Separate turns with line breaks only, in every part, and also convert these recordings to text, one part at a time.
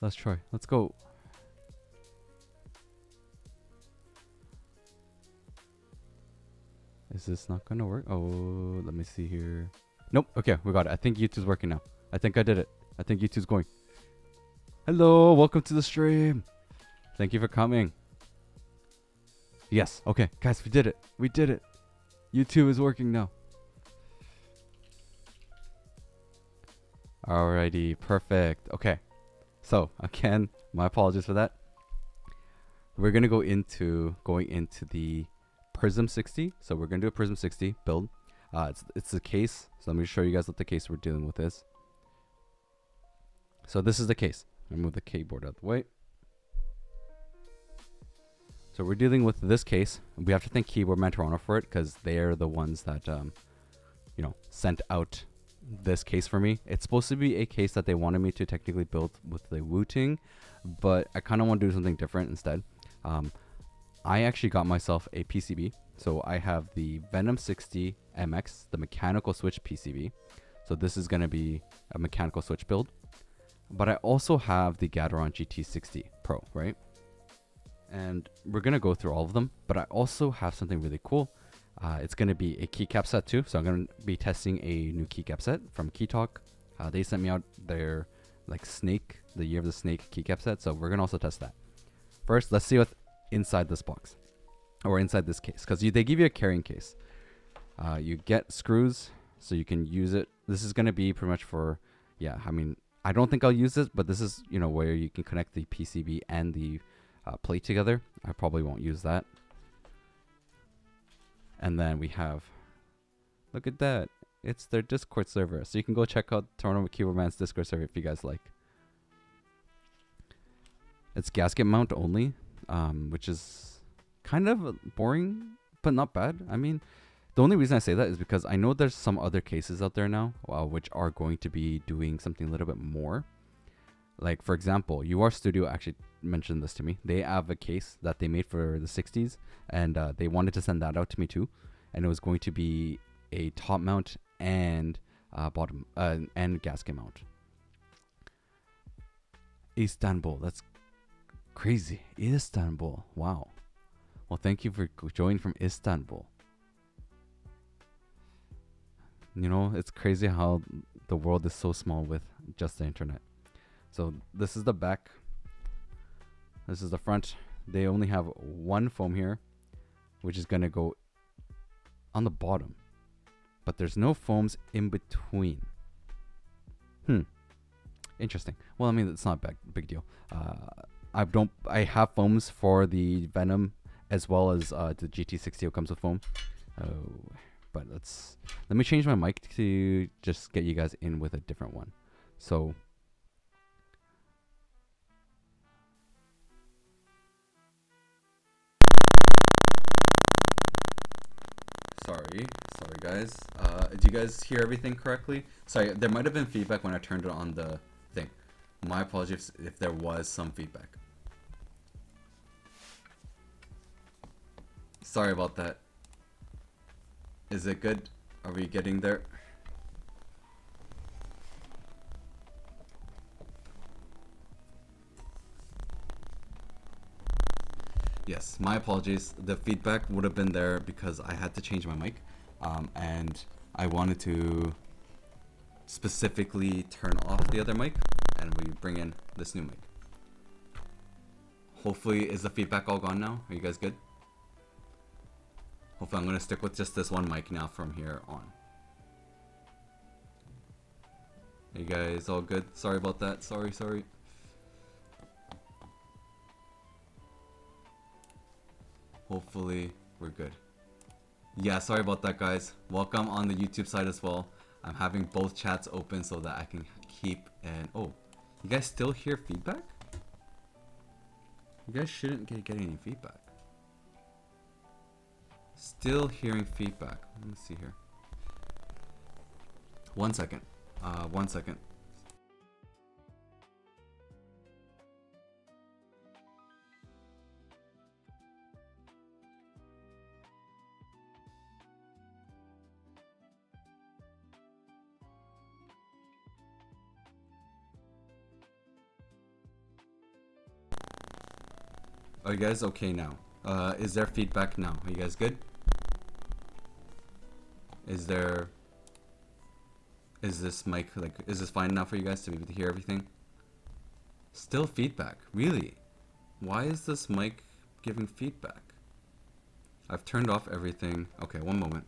Let's try. Let's go. Is this not gonna work? Oh, let me see here. Nope. Okay, we got it. I think YouTube's working now. I think I did it. I think YouTube's going. Hello, welcome to the stream. Thank you for coming. Yes. Okay, guys, we did it. We did it. YouTube is working now. Alrighty, perfect. Okay. So, again, my apologies for that. We're going to going into the Prism 60. So, we're going to do a Prism 60 build. It's a case. So, let me show you guys what the case we're dealing with is. So, this is the case. I'll move the keyboard out of the way. So, we're dealing with this case. We have to thank Keyboard Toronto for it because they're the ones that, sent out this case for me. It's supposed to be a case that they wanted me to technically build with the Wu-Ting, but I kind of want to do something different instead. I actually got myself a PCB. So I have the Venom 60 MX, the mechanical switch PCB. So this is going to be a mechanical switch build. But I also have the Gateron GT60 Pro, right? And we're going to go through all of them, but I also have something really cool. It's going to be a keycap set too. So I'm going to be testing a new keycap set from Keytalk. They sent me out their snake, the year of the snake keycap set. So we're going to also test that. First, let's see what's inside this box or inside this case. Because they give you a carrying case. You get screws so you can use it. This is going to be pretty much for, I don't think I'll use this, but this is, where you can connect the PCB and the plate together. I probably won't use that. And then we have, look at that. It's their Discord server. So you can go check out Toronto Keyboard Man's Discord server if you guys like. It's gasket mount only, which is kind of boring, but not bad. I mean, the only reason I say that is because I know there's some other cases out there now, which are going to be doing something a little bit more. Like, for example, UR Studio actually mentioned this to me. They have a case that they made for the 60s, and they wanted to send that out to me too. And it was going to be a top mount and bottom and gasket mount. Istanbul, that's crazy. Istanbul, wow. Well, thank you for joining from Istanbul. It's crazy how the world is so small with just the internet. So this is the back. This is the front. They only have one foam here, which is going to go on the bottom. But there's no foams in between. Interesting. Well, I mean, it's not a big deal. I have foams for the Venom as well as the GT60 that comes with foam. But let me change my mic to just get you guys in with a different one. So Sorry guys. Do you guys hear everything correctly? Sorry, there might have been feedback when I turned it on the thing. My apologies if there was some feedback. Sorry about that. Is it good? Are we getting there? Yes, my apologies. The feedback would have been there because I had to change my mic. And I wanted to specifically turn off the other mic and we bring in this new mic. Hopefully, is the feedback all gone now? Are you guys good? Hopefully, I'm going to stick with just this one mic now from here on. Are you guys all good? Sorry about that. Sorry. Hopefully, we're good. Yeah, sorry about that, guys. Welcome on the YouTube side as well. I'm having both chats open so that I can keep and... Oh, you guys still hear feedback? You guys shouldn't get any feedback. Still hearing feedback. Let me see here. 1 second. 1 second. Are you guys okay now? Is there feedback now? Are you guys good? Is this mic, like, is this fine enough for you guys to be able to hear everything? Still feedback, really? Why is this mic giving feedback? I've turned off everything. Okay, one moment.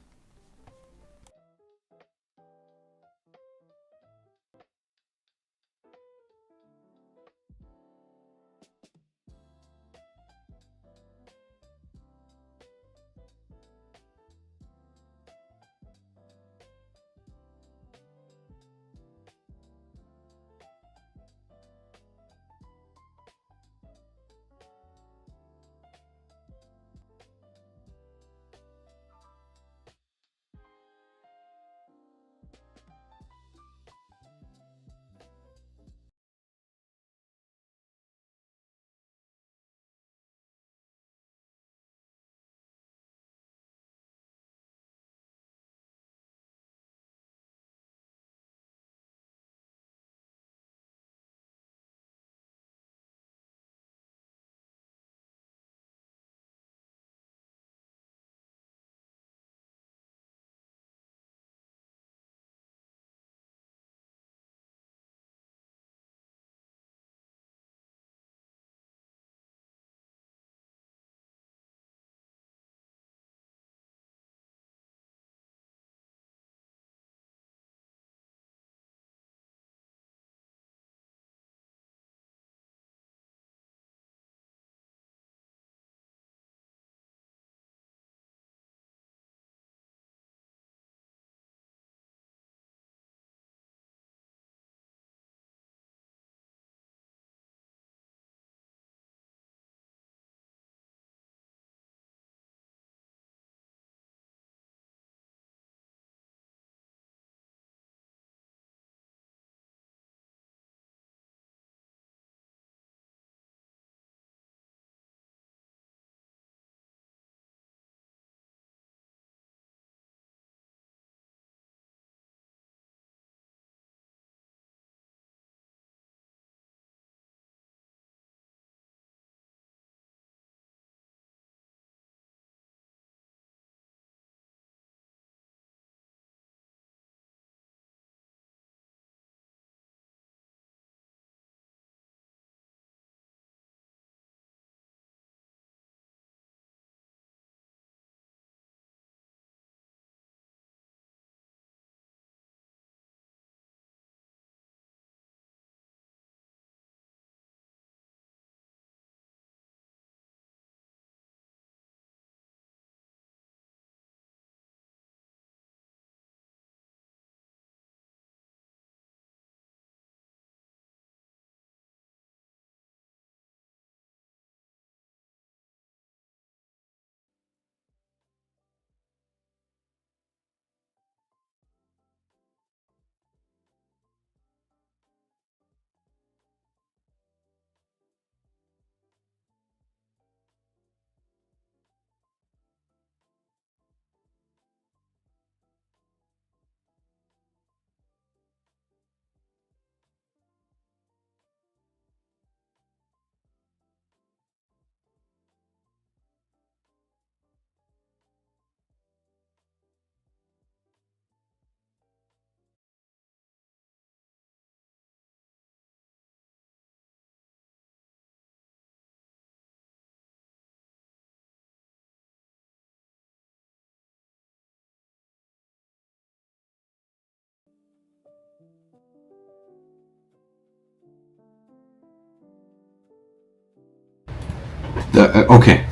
Okay.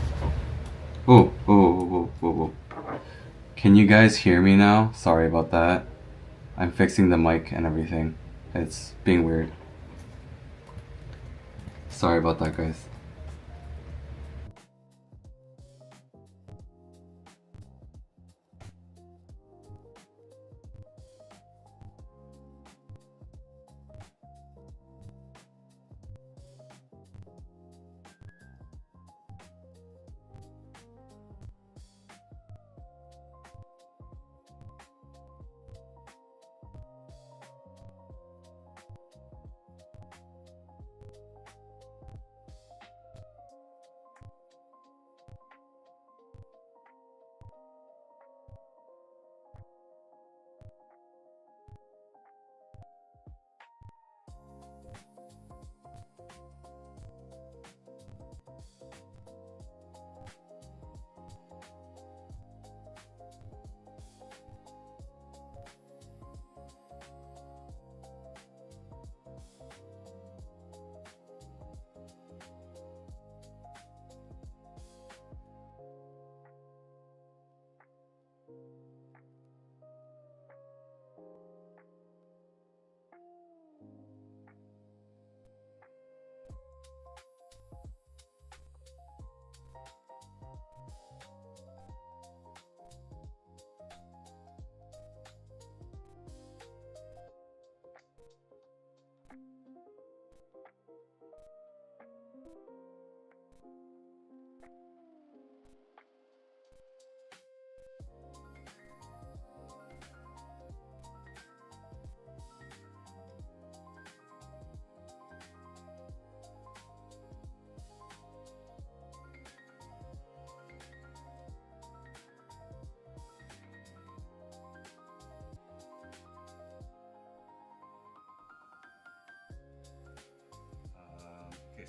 Oh, whoa. Can you guys hear me now? Sorry about that. I'm fixing the mic and everything. It's being weird. Sorry about that, guys.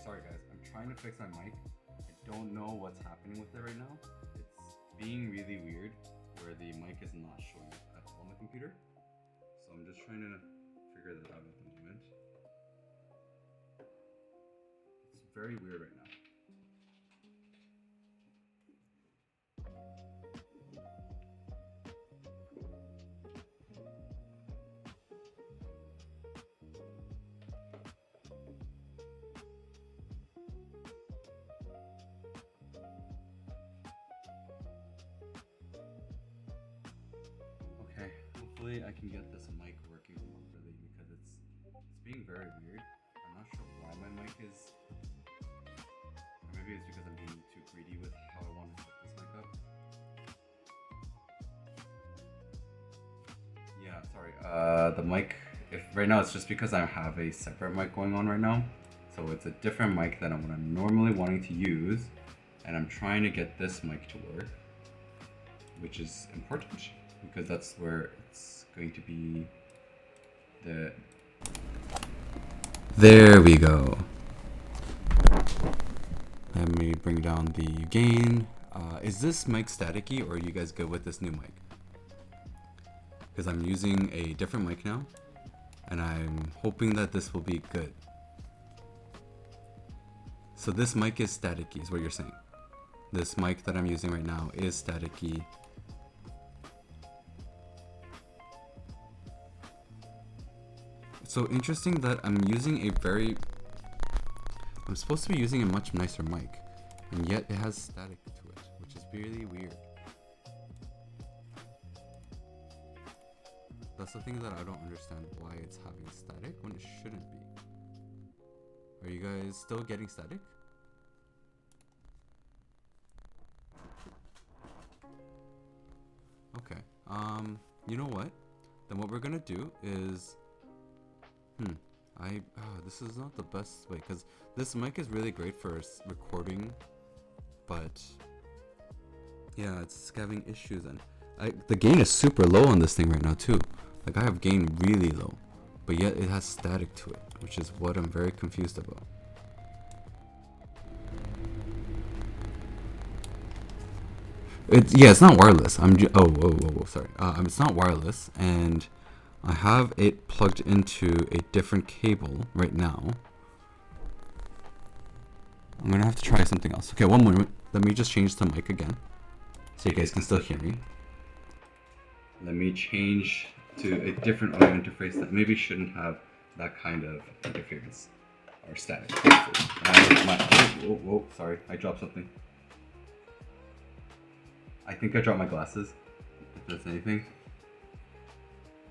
sorry guys, I'm trying to fix my mic. I don't know what's happening with it right now. It's being really weird where the mic is not showing up at all on the computer. So I'm just trying to figure that out at the moment. It's very weird right now. Okay, hopefully I can get this mic working properly because it's being very weird. I'm not sure why my mic is, or maybe it's because I'm being too greedy with how I want to set this mic up. Yeah, sorry. The mic, if right now it's just because I have a separate mic going on right now. So it's a different mic than what I'm normally wanting to use. And I'm trying to get this mic to work, which is important because that's where it's going to be the... There we go. Let me bring down the gain. Is this mic staticky or are you guys good with this new mic? Because I'm using a different mic now and I'm hoping that this will be good. So this mic is staticky is what you're saying. This mic that I'm using right now is staticky. So interesting that I'm supposed to be using a much nicer mic, and yet it has static to it, which is really weird. That's the thing that I don't understand, why it's having static when it shouldn't be. Are you guys still getting static? Okay, you know what? Then what we're gonna do is, this is not the best way, because this mic is really great for recording, but yeah, it's having issues, and the gain is super low on this thing right now too. Like I have gain really low, but yet it has static to it, which is what I'm very confused about. It's not wireless. Sorry. It's not wireless, and I have it plugged into a different cable right now. I'm gonna have to try something else. Okay, one moment. Let me just change the mic again, so you guys can still hear me. Let me change to a different audio interface that maybe shouldn't have that kind of interference or static. Whoa, sorry, I dropped something. I think I dropped my glasses, if there's anything.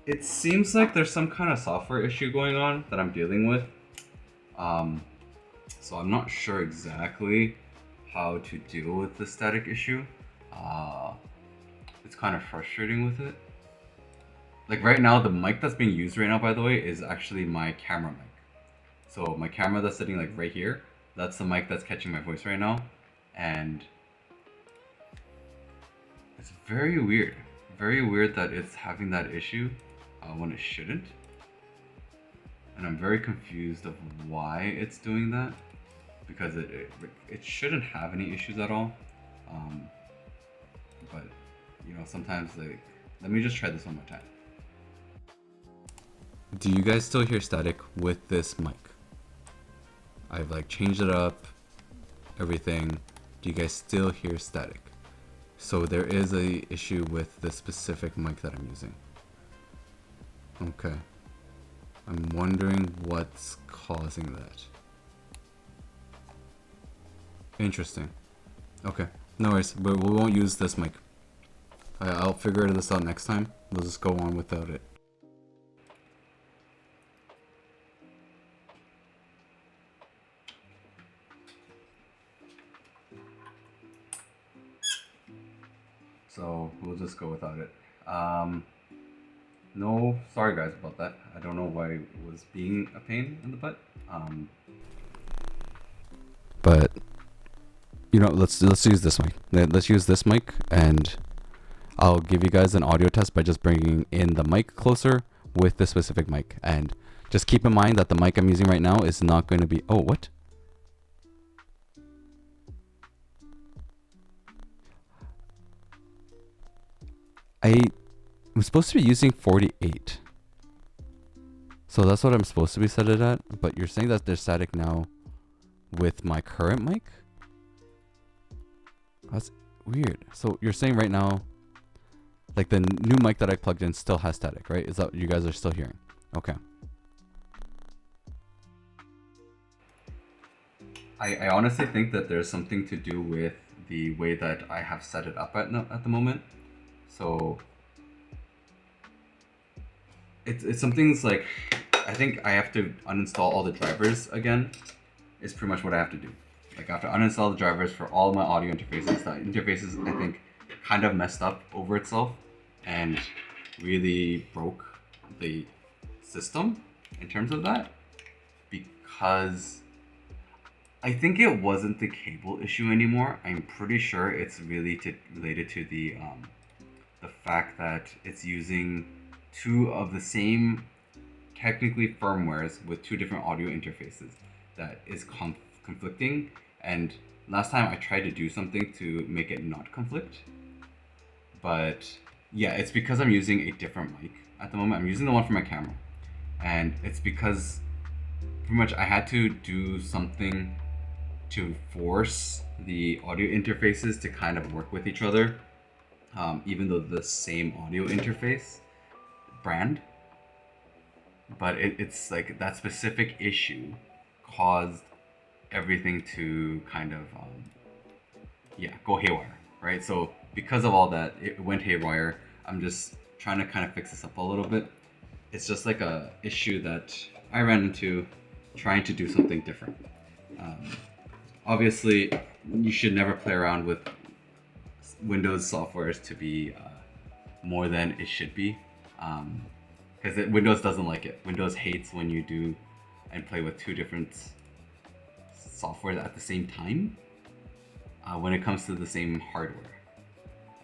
It seems like there's some kind of software issue going on that I'm dealing with. So I'm not sure exactly how to deal with the static issue. It's kind of frustrating with it. Like right now, the mic that's being used right now, by the way, is actually my camera mic. So my camera that's sitting like right here, that's the mic that's catching my voice right now. And it's very weird that it's having that issue when it shouldn't. And I'm very confused of why it's doing that, because it shouldn't have any issues at all. But you know, sometimes like, let me just try this one more time. Do you guys still hear static with this mic? I've like changed it up, everything. Do you guys still hear static? So there is a issue with the specific mic that I'm using. Okay. I'm wondering what's causing that. Interesting. Okay. No worries, but we won't use this mic. I'll figure this out next time. We'll just go on without it. So we'll just go without it. No, sorry guys about that. I don't know why it was being a pain in the butt. But you know, let's use this mic. Let's use this mic, and I'll give you guys an audio test by just bringing in the mic closer with the specific mic. And just keep in mind that the mic I'm using right now is not going to be. Oh, what? I'm supposed to be using 48. So that's what I'm supposed to be set it at. But you're saying that they're static now with my current mic? That's weird. So you're saying right now, like the new mic that I plugged in still has static, right? Is that what you guys are still hearing? Okay. I honestly think that there's something to do with the way that I have set it up at the moment. So it's something's like, I think I have to uninstall all the drivers again. Is pretty much what I have to do. Like I have to uninstall the drivers for all my audio interfaces. The interfaces I think kind of messed up over itself and really broke the system in terms of that, because I think it wasn't the cable issue anymore. I'm pretty sure it's really related to the fact that it's using two of the same technically firmwares with two different audio interfaces that is conflicting. And last time I tried to do something to make it not conflict, but yeah, it's because I'm using a different mic at the moment. I'm using the one for my camera, and it's because pretty much I had to do something to force the audio interfaces to kind of work with each other, even though the same audio interface brand. But it's like that specific issue caused everything to kind of go haywire, right? So because of all that, it went haywire. I'm just trying to kind of fix this up a little bit. It's just like a issue that I ran into trying to do something different. Obviously, you should never play around with Windows softwares to be more than it should be, because Windows doesn't like it. Windows hates when you do and play with two different softwares at the same time when it comes to the same hardware,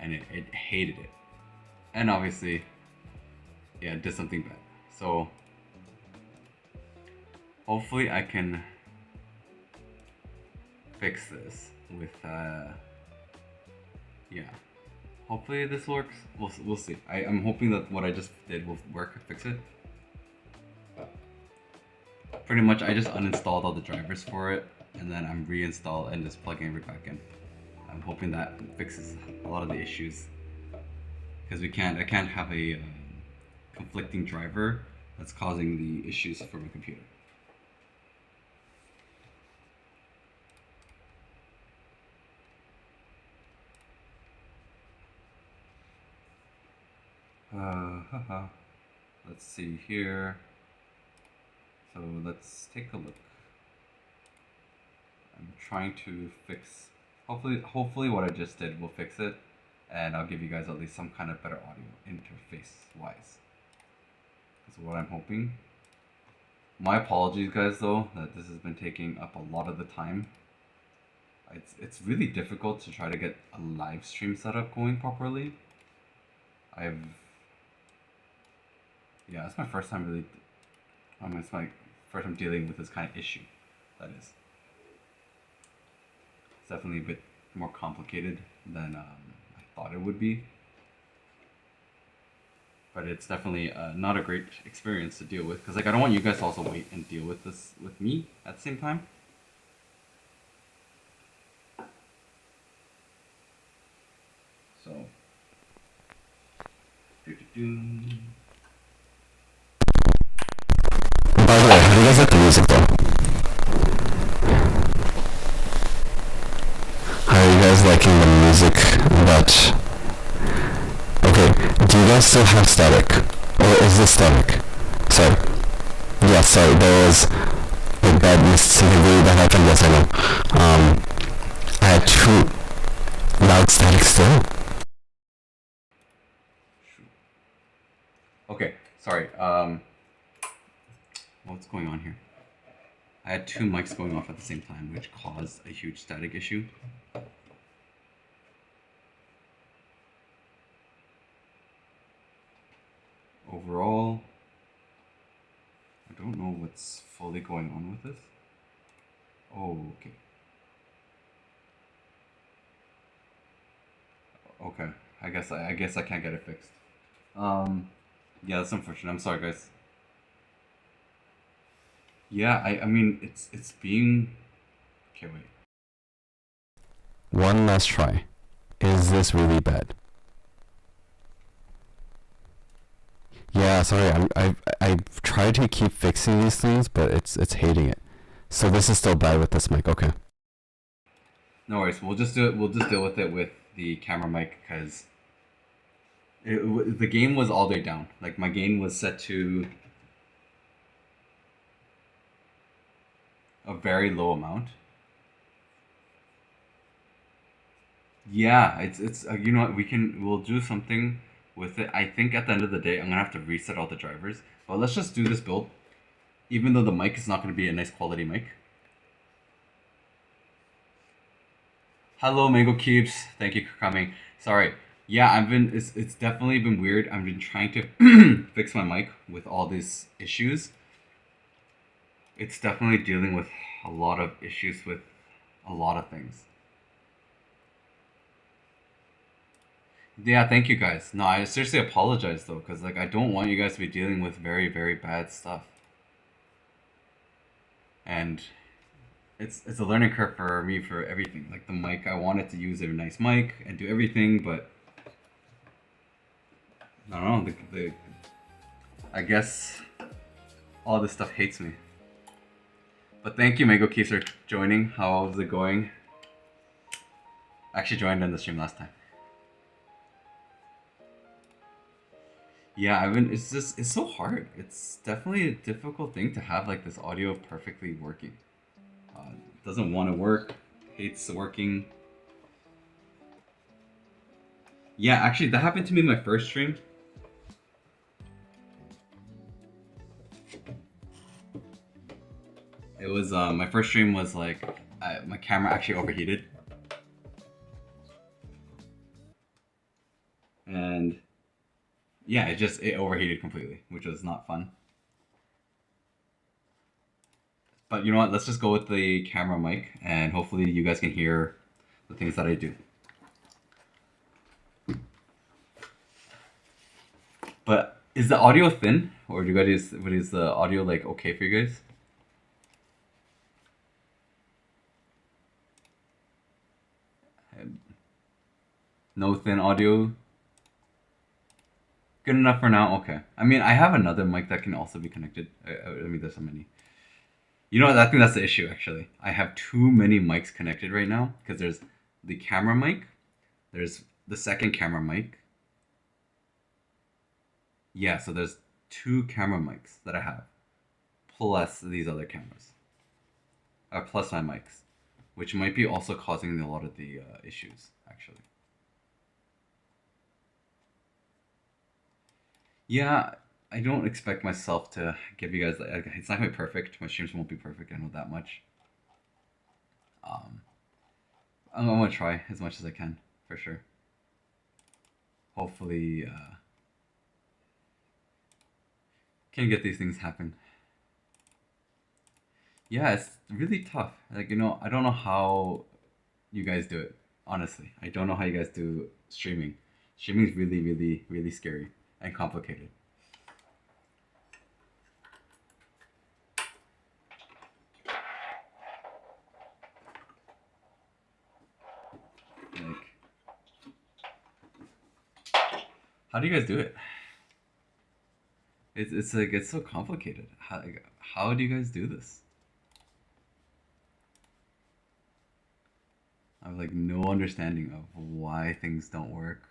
and it hated it. And obviously, yeah, it did something bad. So hopefully I can fix this with hopefully this works. We'll see. I'm hoping that what I just did will work, fix it. Pretty much I just uninstalled all the drivers for it, and then I'm reinstall and just plugging it back in. I'm hoping that fixes a lot of the issues, because I can't have a conflicting driver that's causing the issues for my computer. Let's see here. So let's take a look. I'm trying to fix, hopefully what I just did will fix it, and I'll give you guys at least some kind of better audio interface wise. That's what I'm hoping. My apologies guys though, that this has been taking up a lot of the time. It's really difficult to try to get a live stream setup going properly. It's my first time really, it's my first time dealing with this kind of issue, that is. It's definitely a bit more complicated than I thought it would be. But it's definitely not a great experience to deal with, because like I don't want you guys to also wait and deal with this with me at the same time. So,
By the way, how do you guys like the music though? How are you guys liking the music that... Okay, do you guys still have static? Or is this static? Sorry. Yeah, sorry, there was a bad misinterview that happened, yes I know. I had too loud static still.
Okay, sorry. What's going on here? I had two mics going off at the same time, which caused a huge static issue. Overall, I don't know what's fully going on with this. Oh, okay. Okay, I guess I can't get it fixed. Yeah, that's unfortunate. I'm sorry, guys. Yeah, I mean, it's being. Okay, wait.
One last try. Is this really bad? Yeah, sorry. I've tried to keep fixing these things, but it's hating it. So this is still bad with this mic. Okay.
No worries. We'll just do it. We'll just deal with it with the camera mic because the gain was all the way down. Like my gain was set to a very low amount. Yeah, it's you know what, we'll do something with it. I think at the end of the day I'm gonna have to reset all the drivers. But let's just do this build, even though the mic is not gonna be a nice quality mic. Hello, Mango Keeps. Thank you for coming. Sorry. Yeah, it's definitely been weird. I've been trying to fix my mic with all these issues. It's definitely dealing with a lot of issues with a lot of things. Yeah, thank you guys. No, I seriously apologize though, because like I don't want you guys to be dealing with very, very bad stuff. And it's a learning curve for me for everything. Like the mic, I wanted to use a nice mic and do everything, but I don't know. I guess all this stuff hates me. But thank you, Mango Keeps, for joining. How was it going? I actually joined in the stream last time. Yeah, it's so hard. It's definitely a difficult thing to have like this audio perfectly working. Doesn't want to work, hates working. Yeah, actually that happened to me in my first stream. It was my first stream was like my camera actually overheated. And yeah, it overheated completely, which was not fun. But you know what? Let's just go with the camera mic, and hopefully you guys can hear the things that I do. But is the audio thin, or do you guys? What is the audio like? Okay for you guys? No thin audio. Good enough for now. Okay. I mean, I have another mic that can also be connected. I mean, there's so many. You know what? I think that's the issue, actually. I have too many mics connected right now because there's the camera mic, there's the second camera mic. Yeah, so there's two camera mics that I have, plus these other cameras, plus my mics, which might be also causing a lot of the issues, actually. Yeah, I don't expect myself to give you guys like it's not gonna be perfect. My streams won't be perfect. I know that much. I'm gonna try as much as I can for sure. Hopefully, can get these things happen. Yeah, it's really tough. Like you know, I don't know how you guys do it. Honestly, I don't know how you guys do streaming. Streaming is really, really, really scary and complicated. Like, how do you guys do it? It's like it's so complicated. How do you guys do this? I have like no understanding of why things don't work.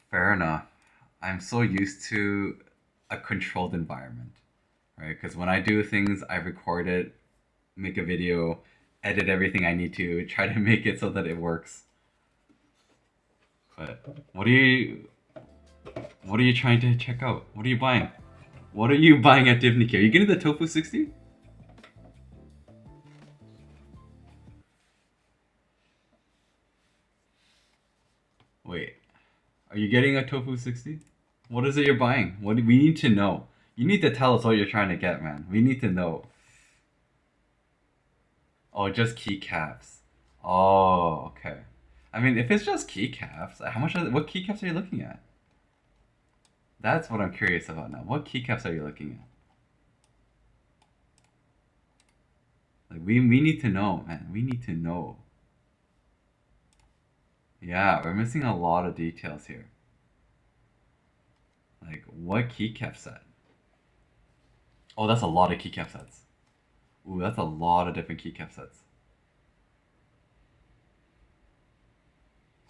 Fair enough. I'm so used to a controlled environment, right? Because when I do things, I record it, make a video, edit everything I need to, try to make it so that it works. But what are you trying to check out? What are you buying? What are you buying at Divniki? Are you getting the Tofu 60? Wait, are you getting a Tofu 60? What is it you're buying? We need to know. You need to tell us what you're trying to get, man. We need to know. Oh, just keycaps. Oh, okay. I mean, if it's just keycaps, how much? What keycaps are you looking at? That's what I'm curious about now. What keycaps are you looking at? Like we need to know, man. We need to know. Yeah, we're missing a lot of details here. Like what keycap set? Oh, that's a lot of keycap sets. Ooh, that's a lot of different keycap sets.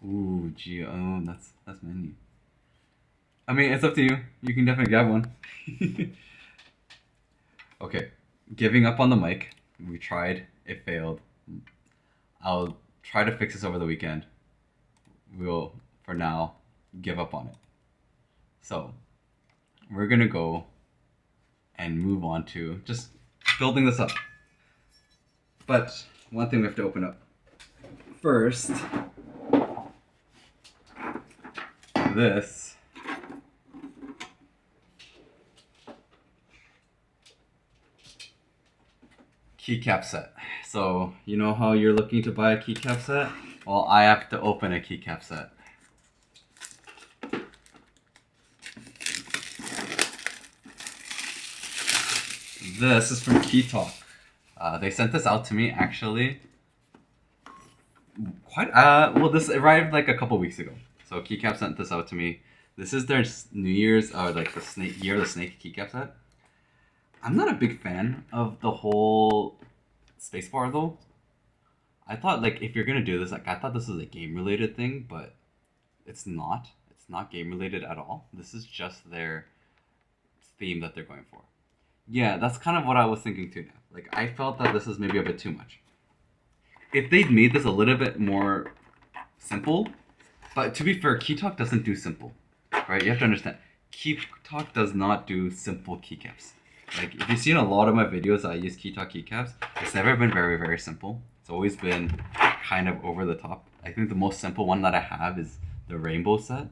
Ooh, Geon, that's many. I mean, it's up to you. You can definitely grab one. Okay, giving up on the mic. We tried. It failed. I'll try to fix this over the weekend. We'll, for now, give up on it. So, we're gonna go and move on to just building this up. But one thing we have to open up first. This keycap set. So you know how you're looking to buy a keycap set? Well, I have to open a keycap set. This is from Keytalk. They sent this out to me actually. Well, this arrived like a couple weeks ago. So Keycap sent this out to me. This is their New Year's, like the Year of the Snake keycap set. I'm not a big fan of the whole spacebar though. I thought like if you're gonna do this, like I thought this was a game related thing, but it's not. It's not game related at all. This is just their theme that they're going for. Yeah, that's kind of what I was thinking too now. Like I felt that this is maybe a bit too much. If they'd made this a little bit more simple, but to be fair, Keytalk doesn't do simple, right? You have to understand. Keytalk does not do simple keycaps. Like if you've seen a lot of my videos, I use Keytalk keycaps. It's never been very, very simple. It's always been kind of over the top. I think the most simple one that I have is the rainbow set,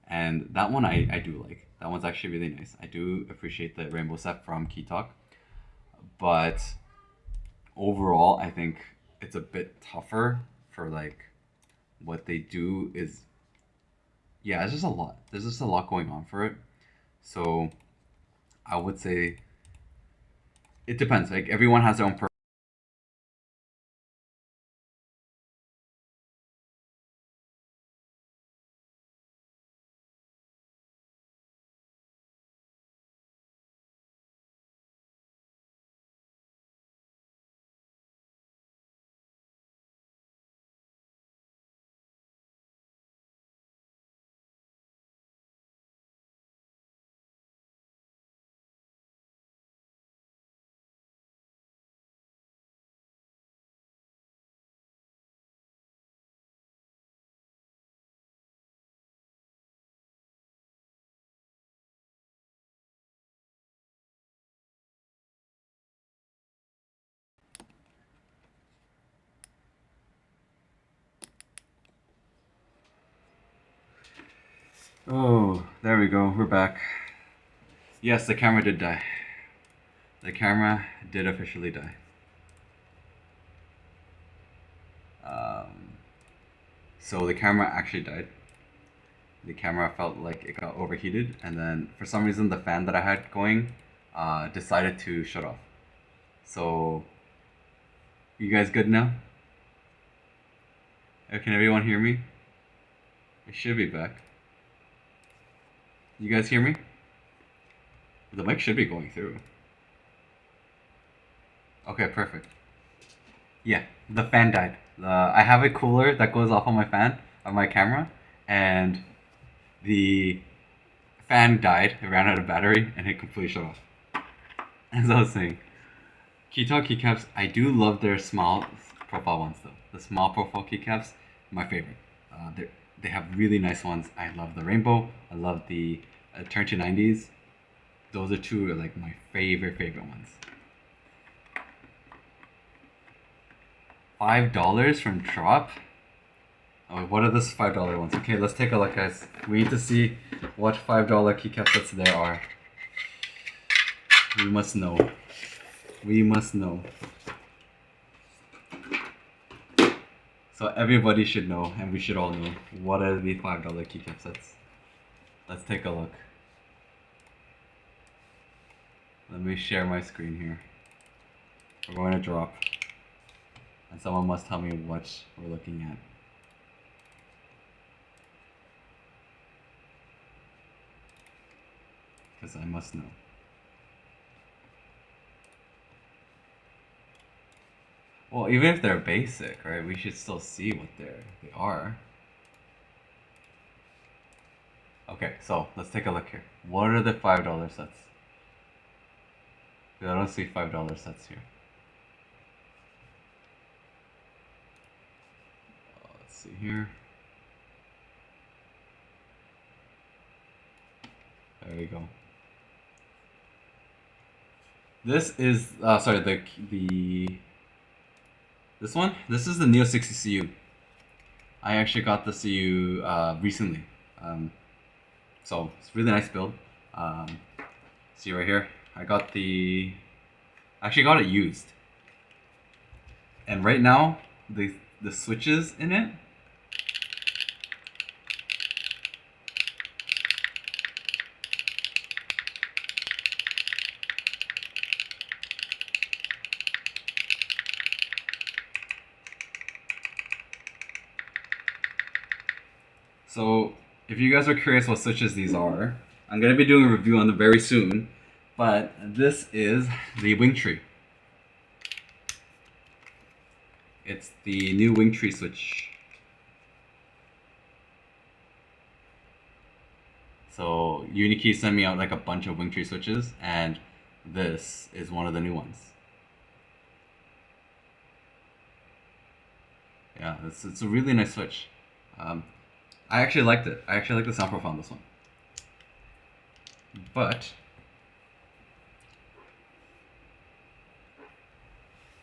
and that one I do like. That one's actually really nice. I do appreciate the rainbow set from Keytalk, but overall, I think it's a bit tougher for like what they do is, yeah, it's just a lot. There's just a lot going on for it. So I would say it depends. Like everyone has their own Oh, there we go. We're back. Yes, the camera did die. The camera did officially die. So the camera actually died. The camera felt like it got overheated, and then for some reason the fan that I had going decided to shut off. So, you guys good now? Can everyone hear me? I should be back. You guys hear me? The mic should be going through. Okay, perfect. Yeah, the fan died. I have a cooler that goes off on my fan, on my camera, and the fan died. It ran out of battery, and it completely shut off. As I was saying, Keytalk keycaps, I do love their small profile ones though. The small profile keycaps, my favorite. They have really nice ones. I love the rainbow. I love the Turn to 90s. Those are two are like my favorite ones. $5 from Drop. Oh, what are those $5 ones? Okay, let's take a look, guys. We need to see what $5 keycap sets there are. We must know. We must know. So everybody should know, and we should all know, what are the $5 keycap sets. Let's take a look. Let me share my screen here. We're going to drop. And someone must tell me what we're looking at. Because I must know. Well, even if they're basic, right, we should still see what they are. Okay, so let's take a look here. What are the $5 sets? I don't see $5 sets here. Let's see here. There we go. This is sorry, this one. This is the Neo 60 CU. I actually got the CU recently, so it's a really nice build. See right here, I actually got it used, and right now the switches in it. So if you guys are curious what switches these are, I'm going to be doing a review on them very soon, but this is the Wing Tree. It's the new Wing Tree switch. So Unikey sent me out like a bunch of Wing Tree switches, and this is one of the new ones. Yeah, it's a really nice switch. I actually liked it. I actually like the sound profile on this one. But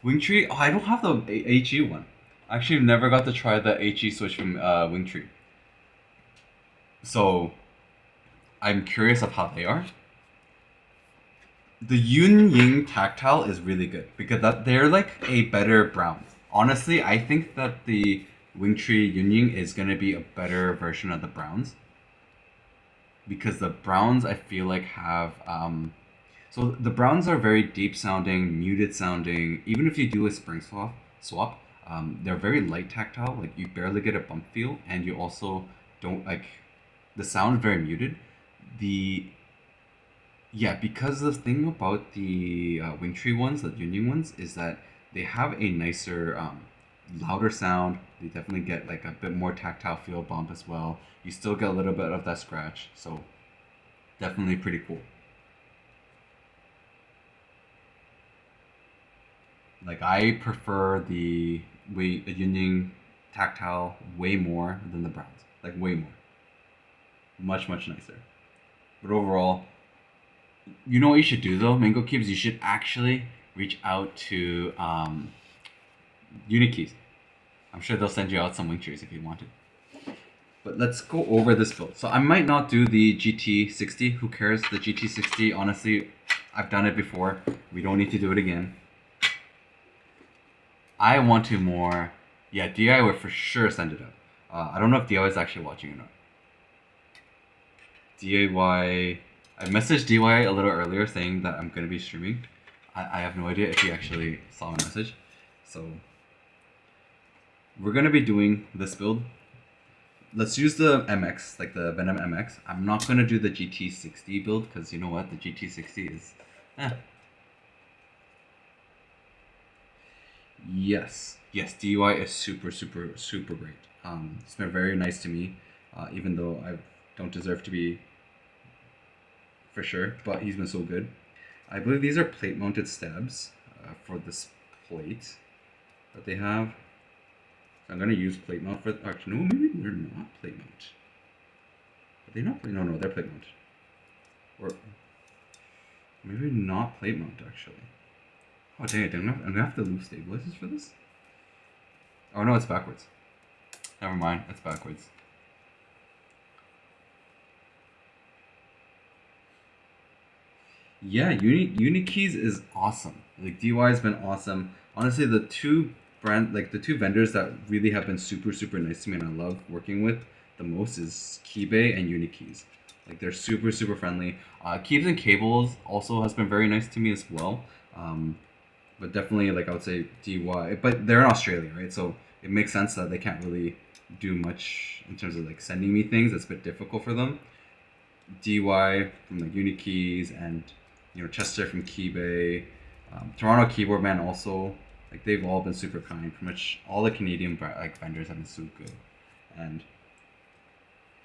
Wing Tree, oh, I don't have the HE one. I actually never got to try the HE switch from Wing Tree. So I'm curious of how they are. The Yun Ying tactile is really good because they're like a better brown. Honestly, I think that the Wing Tree Yun Ying is going to be a better version of the browns, because the browns I feel like have so the browns are very deep sounding, muted sounding. Even if you do a spring swap, they're very light tactile. Like you barely get a bump feel, and you also don't like the sound is very muted. Because the thing about the Wing Tree ones, the Yun Ying ones, is that they have a nicer louder sound. They definitely get like a bit more tactile feel bump as well. You still get a little bit of that scratch, so definitely pretty cool. Like I prefer the Yun Ying tactile way more than the browns. Like way more. Much nicer. But overall, you know what you should do though, Mango Cubes? You should actually reach out to Unikeys. I'm sure they'll send you out some Wing Trees if you wanted. But let's go over this build. So I might not do the GT60. Who cares? The GT60, honestly, I've done it before. We don't need to do it again. I want to more... Yeah, DI would for sure send it up. I don't know if DI is actually watching or not. DIY... I messaged DY a little earlier saying that I'm going to be streaming. I have no idea if he actually saw my message. So we're going to be doing this build. Let's use the MX, like the Venom MX. I'm not going to do the GT60 build because you know what? The GT60 is... Yes, DUI is super great. It's been very nice to me, even though I don't deserve to be... for sure, but he's been so good. I believe these are plate mounted stabs for this plate that they have. So I'm going to use plate mount for... Actually, no, maybe they're not plate mount. Are they not plate? No, they're plate mount. Or maybe not plate mount, actually. Oh, dang it, I'm going to have to lose stabilizers for this? Oh, no, it's backwards. Never mind, it's backwards. Yeah, Unikeys is awesome. Like DY has been awesome. Honestly, the two brand, like the two vendors that really have been super super nice to me and I love working with the most is Keybay and Unikeys. Like they're super super friendly. Keeps and Cables also has been very nice to me as well. But definitely like I would say DY. But they're in Australia, right? So it makes sense that they can't really do much in terms of like sending me things. It's a bit difficult for them. DY from like Unikeys and Chester from Keybay, Toronto Keyboard Man also. Like they've all been super kind. Pretty much all the Canadian like vendors have been so good. And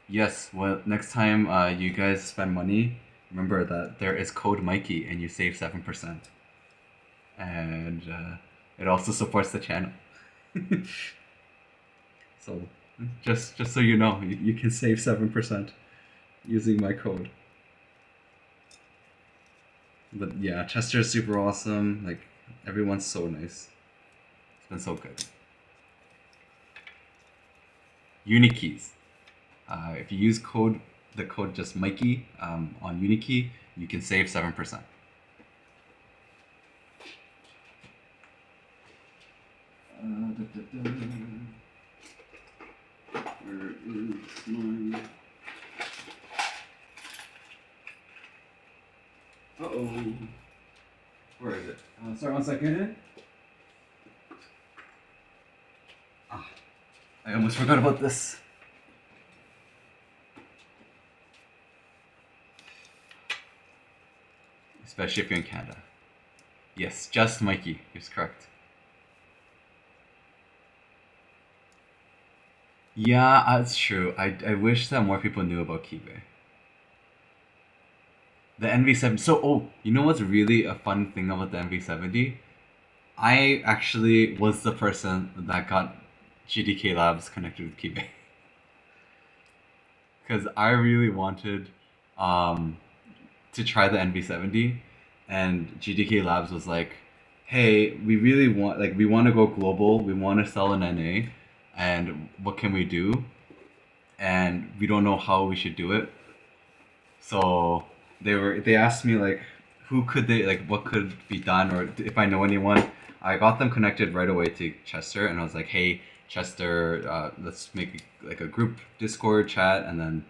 yes, well, next time you guys spend money, remember that there is code Mikey and you save 7%. And it also supports the channel. So just so you know, you can save 7% using my code. But yeah, Chester is super awesome. Like everyone's so nice. It's been so good. Unikeys. If you use the code just Mikey on Unikey, you can save 7%. Where is my... Uh-oh. Where is it? Sorry, 1 second. I almost forgot about this. Especially if you're in Canada. Yes, just Mikey is correct. Yeah, that's true. I wish that more people knew about Keybay. The NV70. So, you know what's really a fun thing about the NV70? I actually was the person that got GDK Labs connected with Keybay. Because I really wanted to try the NV70, and GDK Labs was like, hey, we really want, like, we want to go global, we want to sell an NA, and what can we do? And we don't know how we should do it. So they asked me like what could be done, or if I know anyone. I got them connected right away to Chester, and I was like, hey Chester, let's make like a group Discord chat. And then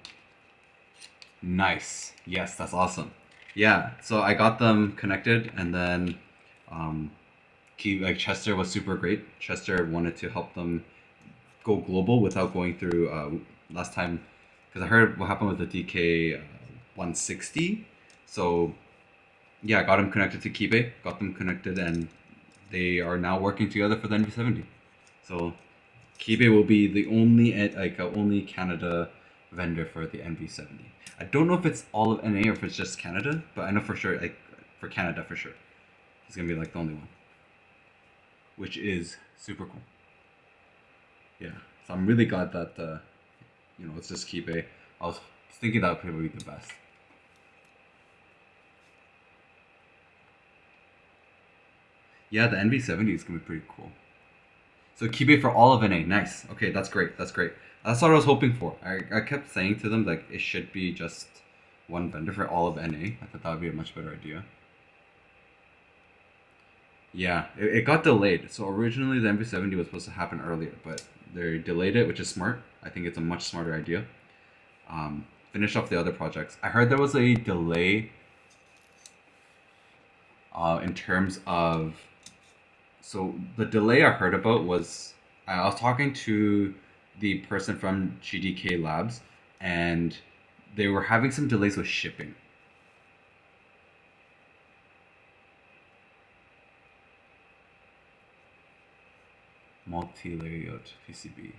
nice, yes, that's awesome. Yeah, so I got them connected, and then Chester was super great. Chester wanted to help them go global without going through last time, because I heard what happened with the DK 160. So yeah, I got them connected to Keybay, got them connected, and they are now working together for the NV70. So Keybay will be the only Canada vendor for the NV70. I don't know if it's all of NA or if it's just Canada, but I know for sure, like for Canada for sure, it's gonna be like the only one, which is super cool. Yeah, so I'm really glad that it's just Keybay. I was thinking that would probably be the best. Yeah, the NV70 is gonna be pretty cool. So Keybay for all of NA, nice. Okay, that's great. That's great. That's what I was hoping for. I kept saying to them like it should be just one vendor for all of NA. I thought that would be a much better idea. Yeah, it got delayed. So originally the NV70 was supposed to happen earlier, but they delayed it, which is smart. I think it's a much smarter idea. Finish off the other projects. I heard there was a delay in terms of... So the delay I heard about was... I was talking to the person from GDK Labs, and they were having some delays with shipping. Multi-layout PCB.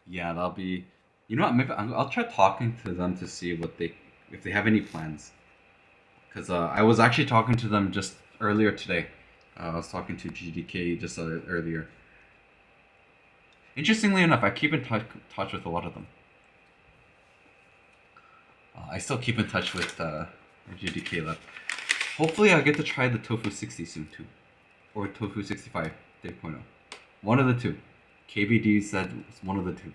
Yeah, that'll be... You know what? Maybe I'll try talking to them to see if they have any plans. Because I was actually talking to them just earlier today. I was talking to GDK just earlier. Interestingly enough, I keep in touch with a lot of them. I still keep in touch with GDK Lab. Hopefully I'll get to try the Tofu 60 soon too. Or Tofu 65 3.0. One of the two. KBD said it's one of the two.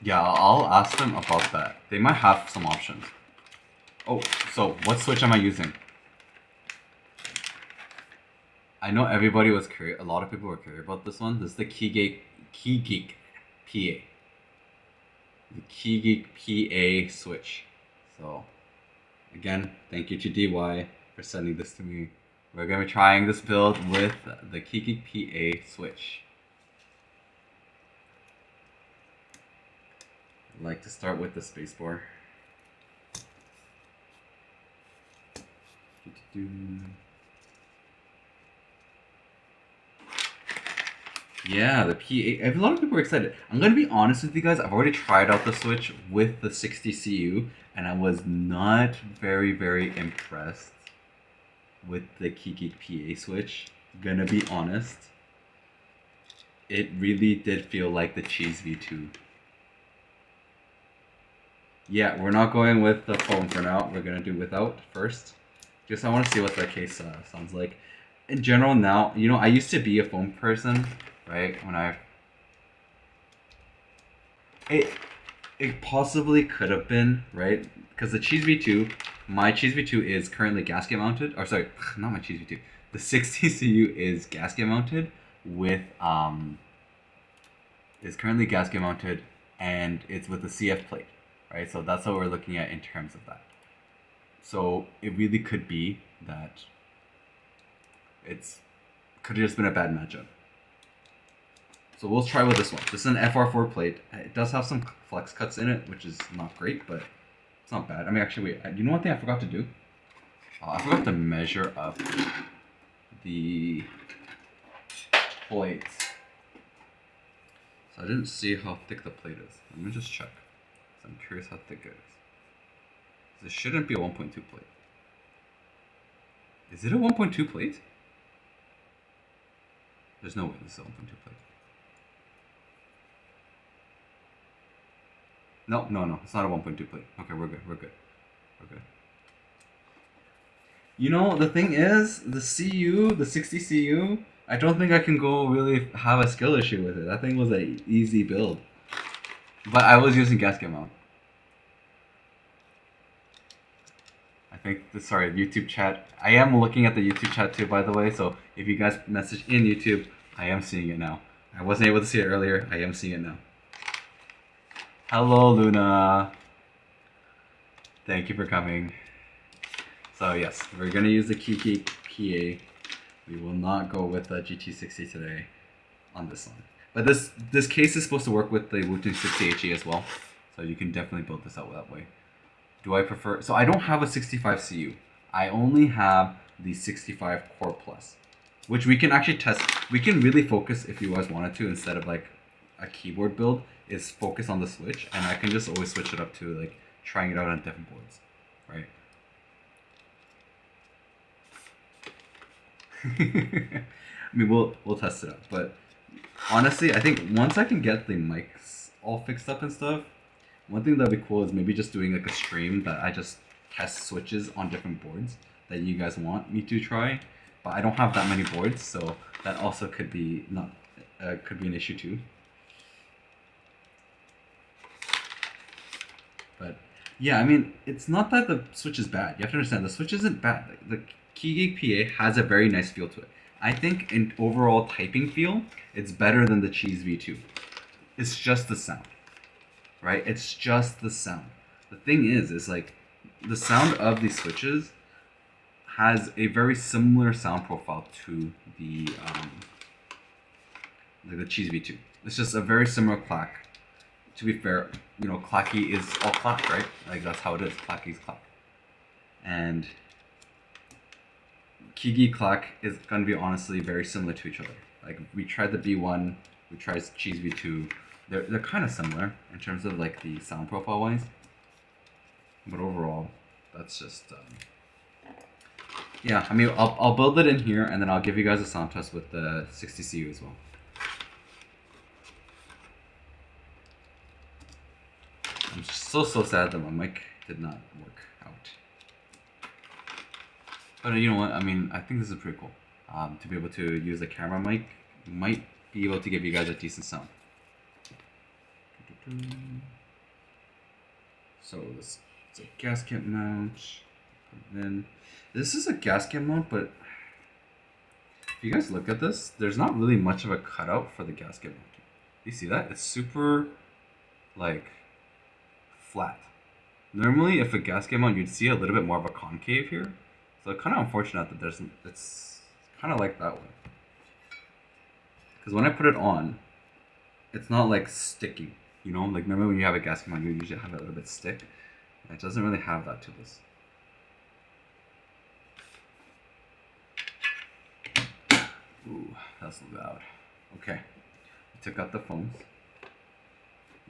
Yeah, I'll ask them about that. They might have some options. Oh, so what switch am I using? I know everybody was curious. A lot of people were curious about this one. This is the Keygeek PA. The Keygeek PA switch. So, again, thank you to DY for sending this to me. We're gonna be trying this build with the Keygeek PA switch. I'd like to start with the spacebar. Yeah, the PA. A lot of people are excited. I'm gonna be honest with you guys. I've already tried out the Switch with the 60 CU, and I was not very impressed with the Keygeek PA Switch. Gonna be honest. It really did feel like the Cheese V2. Yeah, we're not going with the foam for now. We're gonna do without first. Just I want to see what the case sounds like. In general, now, you know, I used to be a foam person, right? When it possibly could have been, right? Because the Cheese V2, my Cheese V2 is currently gasket mounted. Or sorry, not my Cheese V2. The 60 CU is gasket mounted with is currently gasket mounted, and it's with the CF plate, right? So that's what we're looking at in terms of that. So it really could be that could have just been a bad matchup. So we'll try with this one. This is an FR4 plate. It does have some flex cuts in it, which is not great, but it's not bad. I mean, actually, wait. You know what thing I forgot to do? I forgot to measure up the plates. So I didn't see how thick the plate is. Let me just check. I'm curious how thick it is. This shouldn't be a 1.2 plate. Is it a 1.2 plate? There's no way this is a 1.2 plate. No, it's not a 1.2 plate. Okay, we're good. You know, the thing is, the CU, the 60 CU, I don't think I can go really have a skill issue with it. That thing was an easy build. But I was using gasket mount. I think, sorry, YouTube chat. I am looking at the YouTube chat too, by the way, so if you guys message in YouTube, I am seeing it now. I wasn't able to see it earlier, I am seeing it now. Hello, Luna. Thank you for coming. So yes, we're gonna use the Keygeek PA. We will not go with the GT60 today on this one. But this case is supposed to work with the Wutu 60HE as well, so you can definitely build this out that way. Do I prefer... So I don't have a 65 CU. I only have the 65 Core Plus, which we can actually test. We can really focus, if you guys wanted to, instead of like a keyboard build, is focus on the Switch, and I can just always switch it up to like trying it out on different boards, right? I mean, we'll test it out, but honestly, I think once I can get the mics all fixed up and stuff, one thing that'd be cool is maybe just doing like a stream that I just test switches on different boards that you guys want me to try, but I don't have that many boards, so that also could be could be an issue too. But yeah, I mean, it's not that the Switch is bad. You have to understand, the Switch isn't bad. The Keygeek PA has a very nice feel to it. I think in overall typing feel, it's better than the Cheese V2. It's just the sound, right? It's just the sound. The thing is like, the sound of these switches has a very similar sound profile to the like the Cheese V2. It's just a very similar clack. To be fair, you know, clacky is all clack, right? Like that's how it is. Clacky is clack. And Keygeek clack is gonna be honestly very similar to each other. Like we tried the B1, we tried Cheese V2. They're kind of similar in terms of like the sound profile wise. But overall, that's just yeah. I mean, I'll build it in here, and then I'll give you guys a sound test with the 60 CU as well. I'm so sad that my mic did not work out. But you know what? I mean, I think this is pretty cool. To be able to use a camera mic might be able to give you guys a decent sound. So this is a gasket mount. Then this is a gasket mount, but if you guys look at this, there's not really much of a cutout for the gasket mount. You see that? It's super like flat. Normally, if a gasket mount, you'd see a little bit more of a concave here. So it's kind of unfortunate that it's kind of like that one. Because when I put it on, it's not like sticking. You know, like normally when you have a gasket mount, you usually have it a little bit stick. It doesn't really have that to this. Ooh, that's loud. Okay, we took out the phones.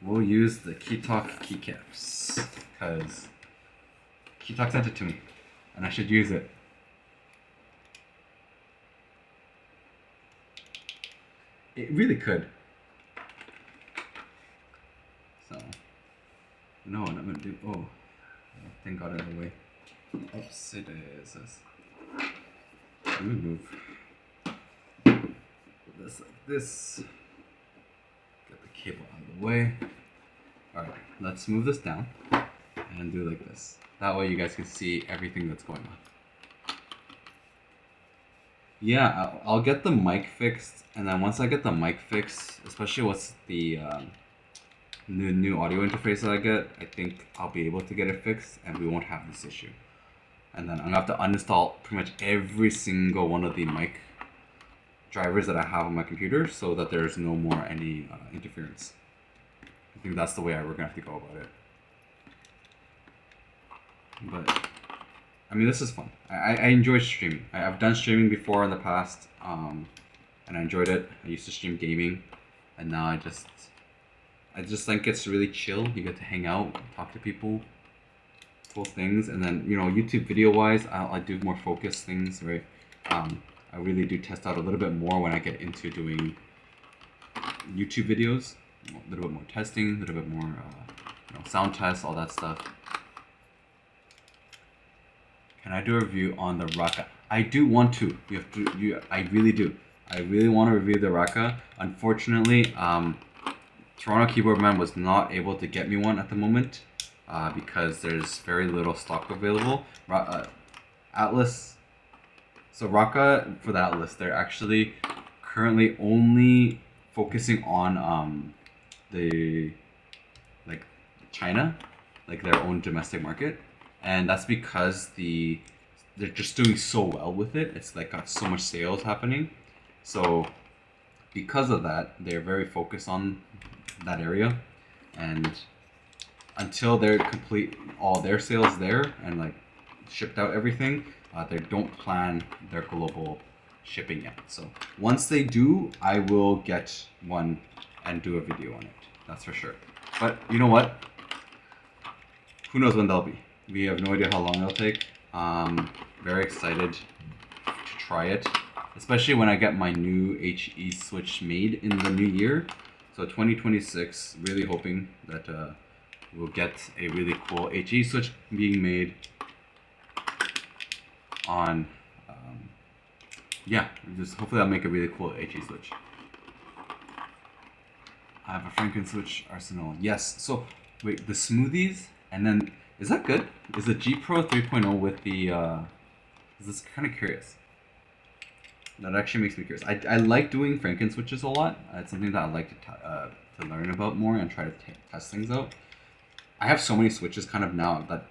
We'll use the Keytalk keycaps because Keytalk sent it to me, and I should use it. It really could. So, no, what I'm gonna do. Oh, that thing got out of the way. Oops, it is. Let me move this like this. Get the cable out of the way. Alright, let's move this down and do like this. That way you guys can see everything that's going on. Yeah, I'll get the mic fixed, and then once I get the mic fixed, especially what's the new audio interface that I get, I think I'll be able to get it fixed and we won't have this issue. And then I'm gonna have to uninstall pretty much every single one of the mic drivers that I have on my computer so that there's no more any interference. I think that's the way we're gonna have to go about it. But I mean, this is fun. I enjoy streaming. I've done streaming before in the past, and I enjoyed it. I used to stream gaming, and now I just think it's really chill. You get to hang out, talk to people, cool things, and then YouTube video wise, I do more focused things, right? I really do test out a little bit more when I get into doing YouTube videos. A little bit more testing, a little bit more sound tests, all that stuff. Can I do a review on the Raka? I do want to. I really do. I really want to review the Raka. Unfortunately, Toronto Keyboard Man was not able to get me one at the moment because there's very little stock available. Atlas. So Raka, for the Atlas, they're actually currently only focusing on the China, like their own domestic market, and that's because they're just doing so well with it. It's like got so much sales happening, so because of that, they're very focused on that area, and until they're complete all their sales there and like shipped out everything, they don't plan their global shipping yet. So once they do, I will get one and do a video on it. That's for sure. But you know what? Who knows when they'll be? We have no idea how long it'll take. Very excited to try it, especially when I get my new HE switch made in the new year. So 2026, really hoping that we'll get a really cool HE switch being made on, just hopefully I'll make a really cool HE switch. I have a Franken switch arsenal. Yes, so wait, the smoothies, and then, is that good? Is the G Pro 3.0 with the, is this kind of curious? That actually makes me curious. I like doing Franken switches a lot. It's something that I like to learn about more and try to test things out. I have so many switches kind of now that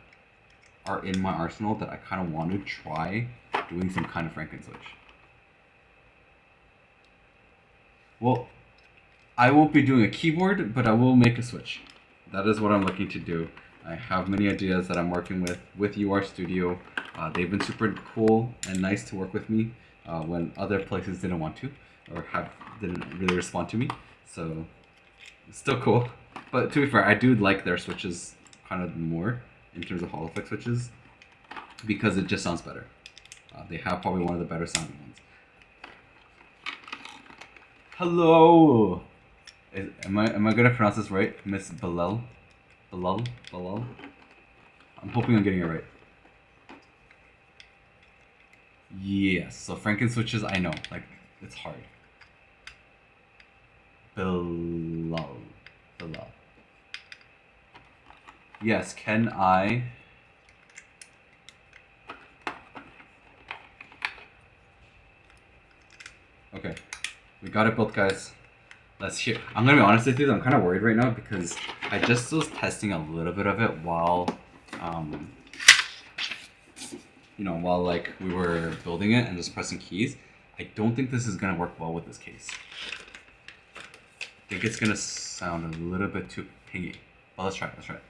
are in my arsenal that I kind of want to try doing some kind of Franken switch. Well, I won't be doing a keyboard, but I will make a switch. That is what I'm looking to do. I have many ideas that I'm working with UR Studio. They've been super cool and nice to work with me when other places didn't want to or didn't really respond to me. So it's still cool. But to be fair, I do like their switches kind of more in terms of Hall effect switches because it just sounds better. They have probably one of the better sounding ones. Hello. Am I gonna pronounce this right, Miss Balal? Balal. I'm hoping I'm getting it right. Yes. So Franken switches, I know, like it's hard. Balal. Yes, can I... Okay, we got it built, guys. Let's hear. I'm gonna be honest with you, I'm kind of worried right now because I just was testing a little bit of it while, while like we were building it and just pressing keys. I don't think this is gonna work well with this case. I think it's gonna sound a little bit too pingy. Well, let's try it. Let's try it.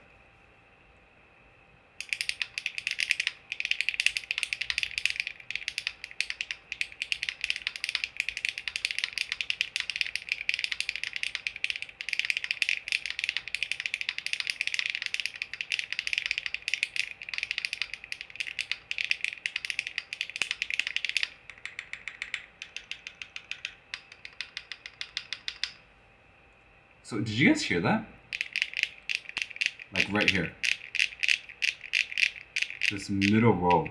So did you guys hear that? Like right here. This middle row.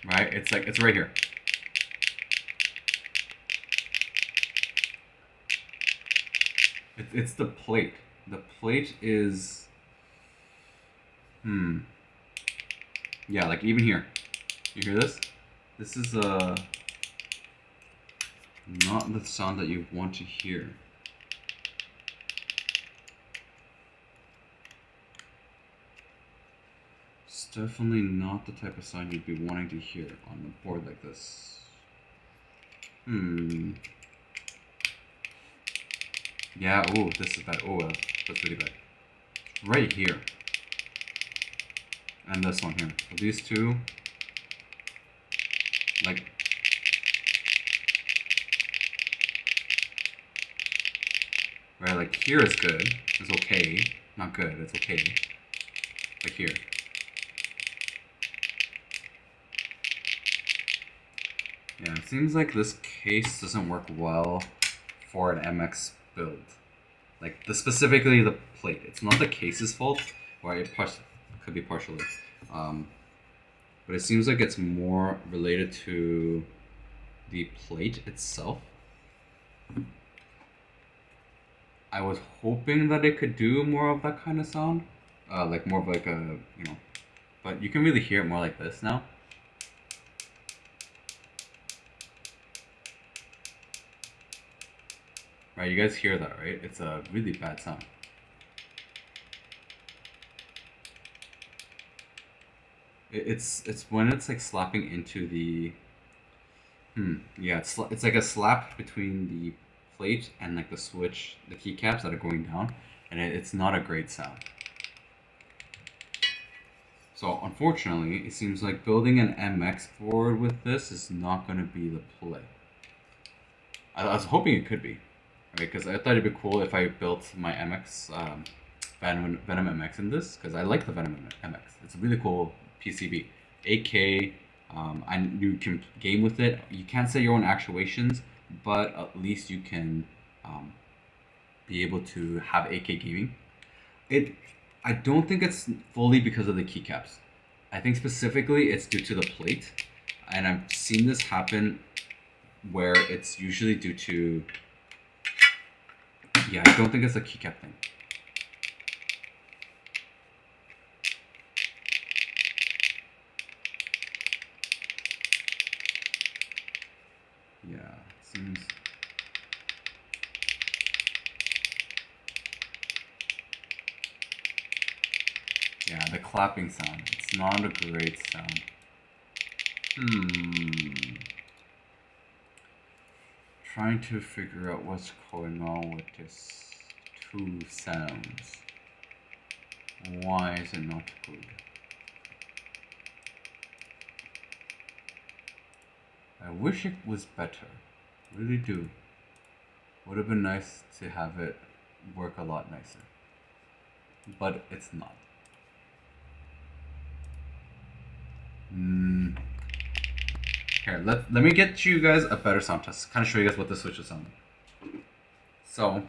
Right? It's like, it's right here. It's the plate. The plate is... Yeah, like even here. You hear this? This is not the sound that you want to hear. It's definitely not the type of sound you'd be wanting to hear on a board like this. Yeah, oh, this is bad. Oh, that's really bad. Right here. And this one here. So these two, like, right, like here is good. It's okay. Not good, it's okay. Like here. Yeah, it seems like this case doesn't work well for an MX build. Like, specifically the plate. It's not the case's fault, or it could be partially. But it seems like it's more related to the plate itself. I was hoping that it could do more of that kind of sound. Like more of like a, but you can really hear it more like this now. Right, you guys hear that, right? It's a really bad sound. It's when it's like slapping into the... Yeah, it's like a slap between the plate and like the switch, the keycaps that are going down, and it's not a great sound. So unfortunately, it seems like building an MX board with this is not going to be the play. I was hoping it could be, right? Because I thought it'd be cool if I built my MX, Venom MX in this, because I like the Venom MX. It's a really cool PCB. 8K, and you can game with it. You can't set your own actuations, but at least you can be able to have 8K gaming. I don't think it's fully because of the keycaps. I think specifically it's due to the plate, and I've seen this happen where it's usually due to... Yeah, I don't think it's a keycap thing. Yeah, it seems... Yeah, the clapping sound. It's not a great sound. Trying to figure out what's going on with this two sounds. Why is it not good? I wish it was better. Really do. Would have been nice to have it work a lot nicer. But it's not. Here, let me get you guys a better sound test. Kind of show you guys what the switches sound like. So,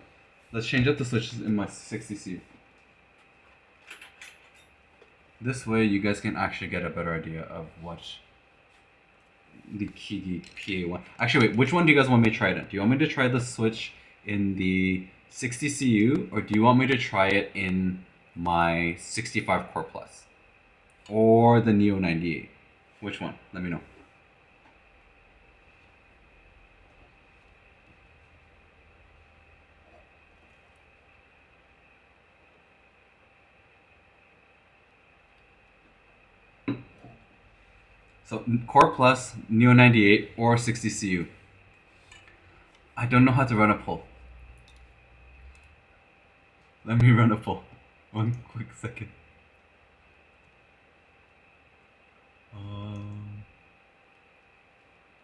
let's change up the switches in my 60C. This way, you guys can actually get a better idea of what the Keygeek PA1. Actually, wait, which one do you guys want me to try it in? Do you want me to try the switch in the 60 CU, or do you want me to try it in my 65 Core Plus? Or the Neo 98? Which one? Let me know. So Core Plus, Neo 98, or 60 CU. I don't know how to run a poll. Let me run a poll. One quick second.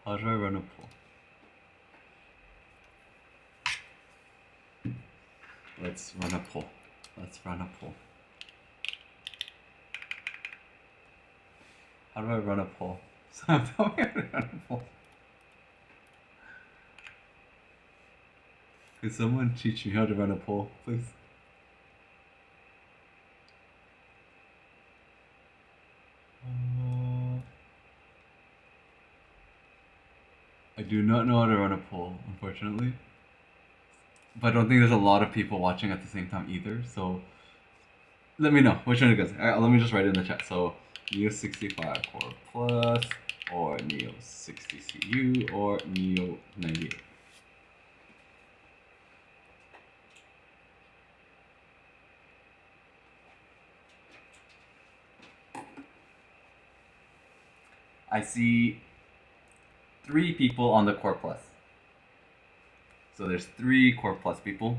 How do I run a poll? Let's run a poll. Let's run a poll. How do I run a poll? Someone tell me how to run a poll. Could someone teach me how to run a poll, please? I do not know how to run a poll, unfortunately. But I don't think there's a lot of people watching at the same time either, so let me know which one it goes. Alright, let me just write it in the chat. So Neo 65 Core Plus, or Neo 60 CU, or Neo 98. I see 3 people on the Core Plus. So there's 3 Core Plus people.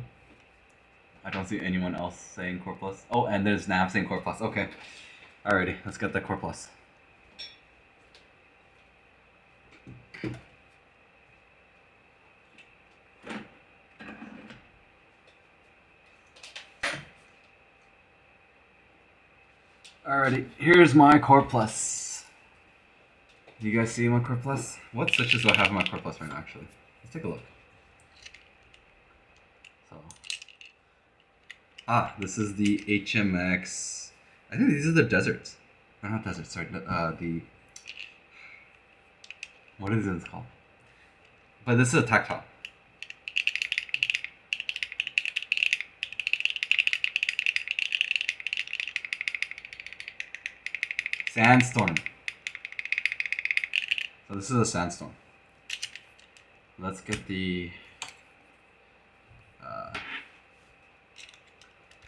I don't see anyone else saying Core Plus. Oh, and there's Nav saying Core Plus. Okay. Alrighty, let's get the Core Plus. Alrighty, here's my Core Plus. Do you guys see my Core Plus? What switches do I have in my Core Plus right now, actually? Let's take a look. So, this is the HMX. I think these are the deserts. Or not deserts, sorry. The. What is this called? But this is a tactile. Sandstorm. So this is a sandstorm. Let's get the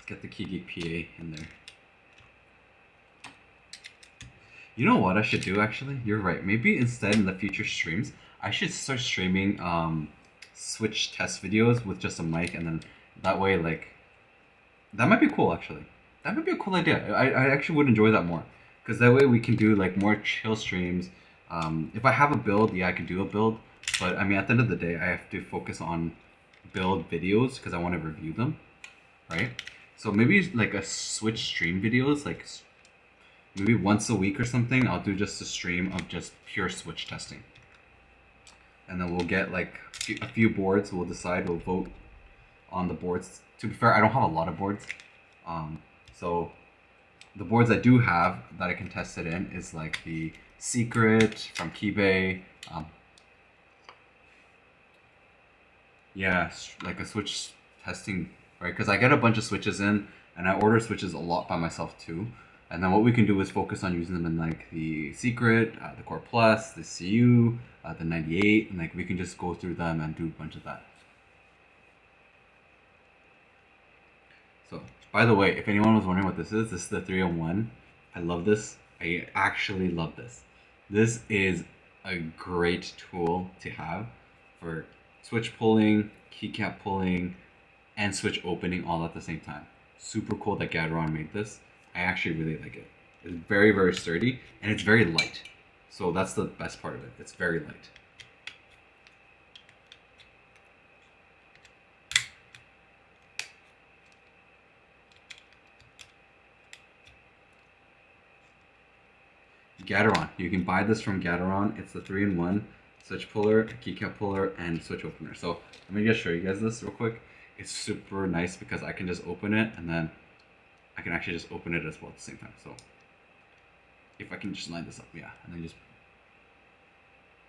Keygeek PA in there. You know what I should do actually? You're right. Maybe instead in the future streams, I should start streaming Switch test videos with just a mic, and then that way, like, that might be cool actually. That might be a cool idea. I actually would enjoy that more, because that way we can do like more chill streams. If I have a build, yeah, I can do a build, but I mean at the end of the day, I have to focus on build videos because I want to review them, right? So maybe like a Switch stream videos, like maybe once a week or something, I'll do just a stream of just pure Switch testing. And then we'll get like a few boards, we'll decide, we'll vote on the boards. To be fair, I don't have a lot of boards. So the boards I do have that I can test it in is like the Secret from Keygeek. Yeah, like a Switch testing, right? Because I get a bunch of Switches in, and I order Switches a lot by myself too. And then what we can do is focus on using them in like the Secret, the Core Plus, the CU, the 98, and like we can just go through them and do a bunch of that. So, by the way, if anyone was wondering what this is the 301. I love this. I actually love this. This is a great tool to have for Switch pulling, keycap pulling, and Switch opening all at the same time. Super cool that Gateron made this. I actually really like it. It's very, very sturdy, and it's very light. So that's the best part of it. It's very light. Gateron. You can buy this from Gateron. It's the 3-in-1 Switch puller, keycap puller, and Switch opener. So let me just show you guys this real quick. It's super nice because I can just open it, and then I can actually just open it as well at the same time. So if I can just line this up, yeah, and then just.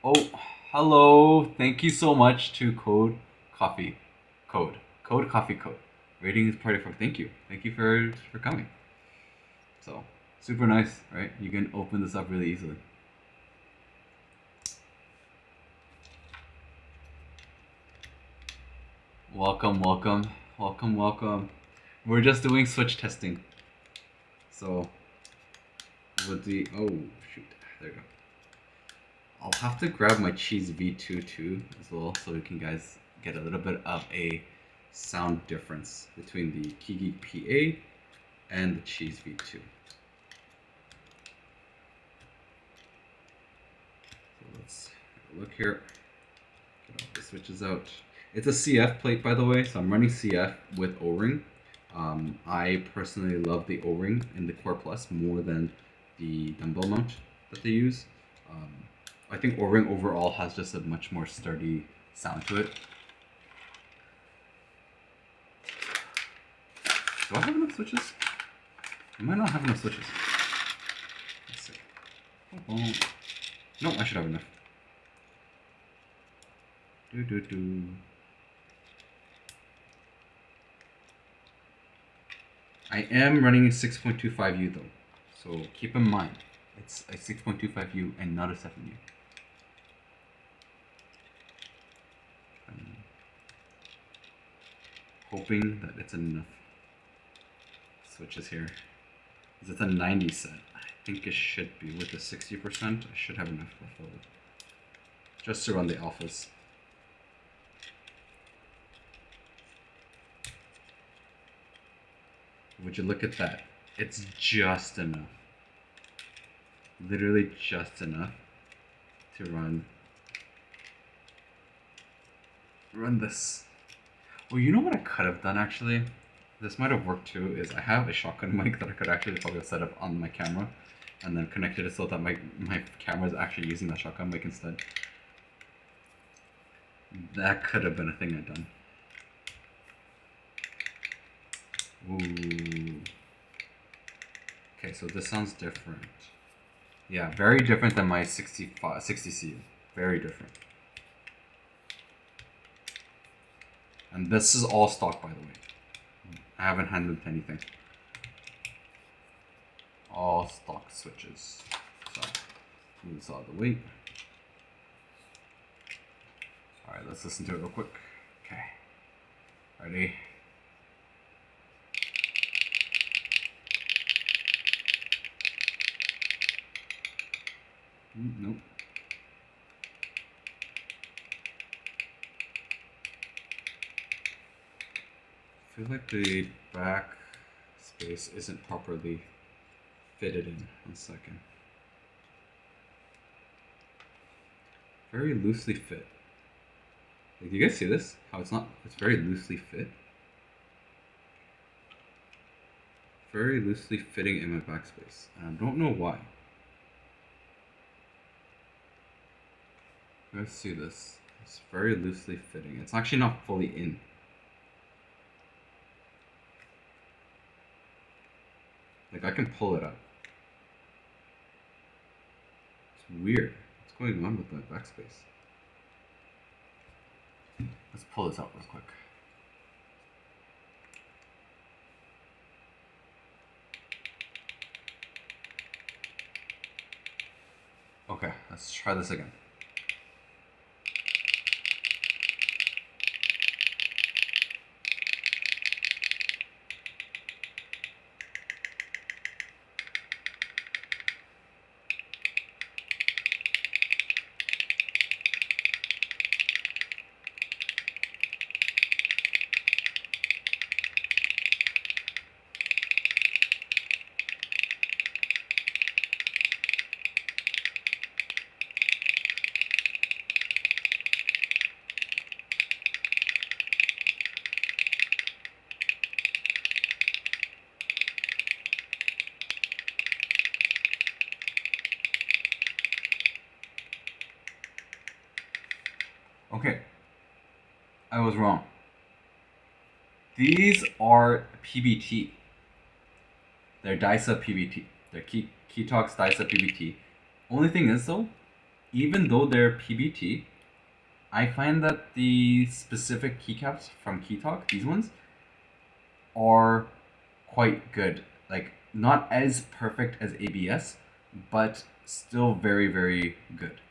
Oh, hello! Thank you so much to Code Coffee. Code. Code coffee code. Rating is party for. Thank you for coming. So super nice, right? You can open this up really easily. Welcome. We're just doing switch testing. So with the oh shoot, there you go. I'll have to grab my Cheese V2 too as well, so we can guys get a little bit of a sound difference between the Keygeek PA and the Cheese V2. So let's look here. Get all the switches out. It's a CF plate, by the way, so I'm running CF with O-ring. I personally love the O-ring in the Core Plus more than the dumbbell mount that they use. I think O-ring overall has just a much more sturdy sound to it. Do I have enough switches? I might not have enough switches. Let's see. Oh. No, I should have enough. I am running a 6.25U though, so keep in mind it's a 6.25U and not a 7U. I'm hoping that it's enough switches here. Because it's a 90 set. I think it should be with the 60%. I should have enough left over. Just to run the alphas. Would you look at that? It's just enough. Literally just enough to run this. Well, you know what I could have done actually? This might have worked too, is I have a shotgun mic that I could actually probably set up on my camera and then connected it so that my camera is actually using that shotgun mic instead. That could have been a thing I'd done. Ooh. Okay, so this sounds different. Yeah, very different than my 60C. Very different. And this is all stock, by the way. I haven't handled anything. All stock switches. So, move this out of the way. Alright, let's listen to it real quick. Okay. Ready? Nope. I feel like the back space isn't properly fitted in. 1 second. Very loosely fit. Like, do you guys see this? How it's very loosely fit. Very loosely fitting in my backspace. And I don't know why. You guys see this? It's very loosely fitting. It's actually not fully in. Like, I can pull it up. It's weird. What's going on with my backspace? Let's pull this out real quick. Okay, let's try this again. Okay, I was wrong. These are PBT. They're DISA PBT. They're Keytalks DISA PBT. Only thing is though, even though they're PBT, I find that the specific keycaps from Keytalk, these ones, are quite good. Like, not as perfect as ABS, but still very, very good.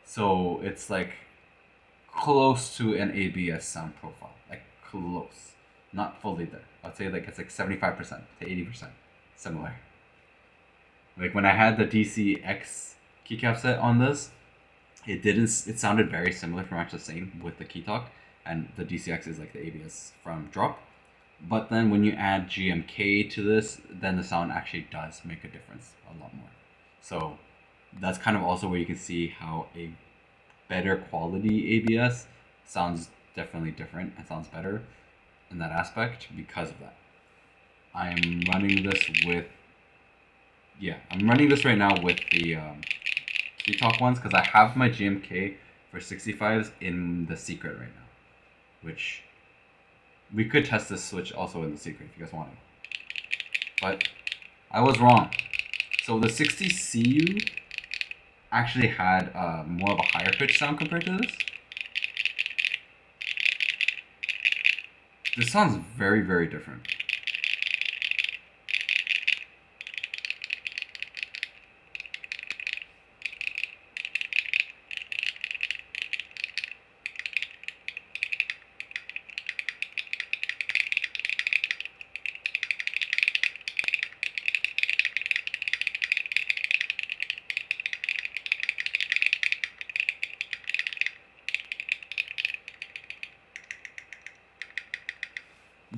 So it's like close to an ABS sound profile. Like, close. Not fully there. I'd say like it's like 75% to 80% similar. Like when I had the DCX keycap set on this, it sounded very similar, pretty much the same with the Keytalk, and the DCX is like the ABS from Drop. But then when you add GMK to this, then the sound actually does make a difference a lot more. So that's kind of also where you can see how a better quality ABS sounds definitely different and sounds better in that aspect because of that. I'm running this with, I'm running this right now with the Keytalk ones because I have my GMK for 65s in the secret right now, which we could test this switch also in the secret if you guys want it. But I was wrong. So the 60CU actually had more of a higher pitch sound compared to this. This sounds very, very different.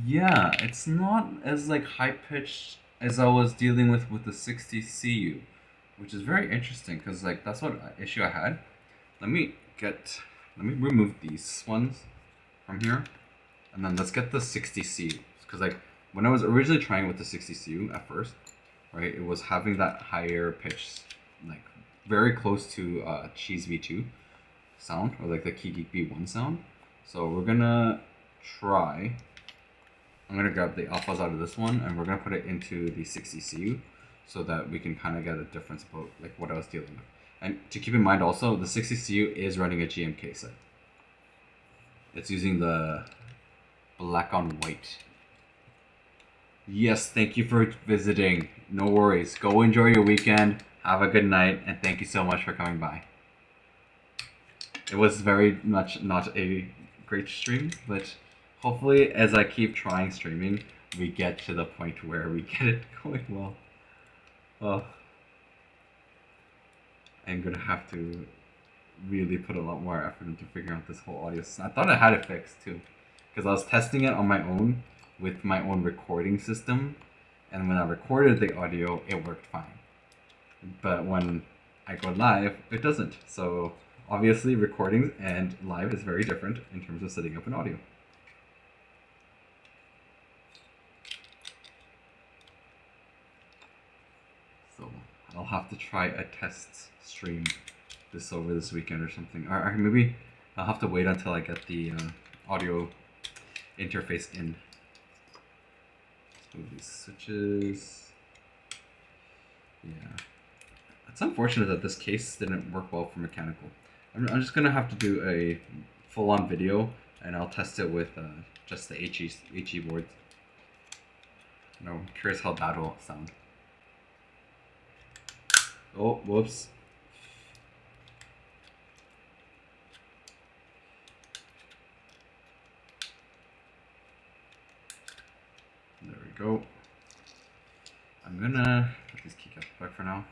Yeah, it's not as like high pitched as I was dealing with the 60CU, which is very interesting because like that's what issue I had. Let me remove these ones from here, and then let's get the 60CU because like when I was originally trying with the 60CU at first, right, it was having that higher pitch, like very close to Cheese V2 sound or like the Keygeek V1 sound. So we're gonna try. I'm going to grab the alphas out of this one and we're going to put it into the 60CU so that we can kind of get a difference about like what I was dealing with. And to keep in mind also, the 60CU is running a GMK set. It's using the black on white. Yes, thank you for visiting. No worries. Go enjoy your weekend. Have a good night and thank you so much for coming by. It was very much not a great stream, but hopefully, as I keep trying streaming, we get to the point where we get it going well. Oh, I'm gonna have to really put a lot more effort into figuring out this whole audio system. I thought I had it fixed too, because I was testing it on my own with my own recording system, and when I recorded the audio, it worked fine. But when I go live, it doesn't. So obviously, recordings and live is very different in terms of setting up an audio. So I'll have to try a test stream over this weekend or something. Or maybe I'll have to wait until I get the audio interface in. Let's move these switches. Yeah. It's unfortunate that this case didn't work well for mechanical. I'm just going to have to do a full-on video and I'll test it with just the HE boards. I'm curious how that will sound. Oh, whoops. There we go. I'm gonna put these keycaps back for now.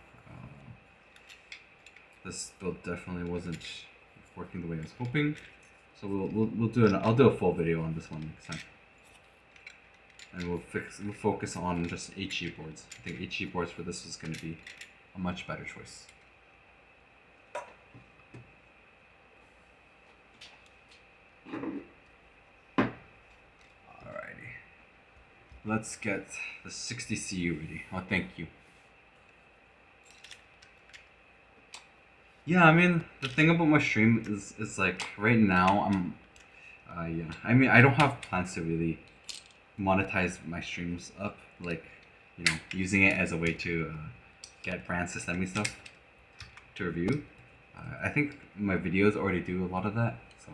This build definitely wasn't working the way I was hoping, so we'll do I'll do a full video on this one next time, and we'll focus on just HE boards. I think HE boards for this is going to be a much better choice. Alrighty, let's get the 60CU ready. Oh, thank you. Yeah, I mean, the thing about my stream is like right now I mean, I don't have plans to really monetize my streams up, like, you know, using it as a way to get brands to send me stuff to review. I think my videos already do a lot of that, so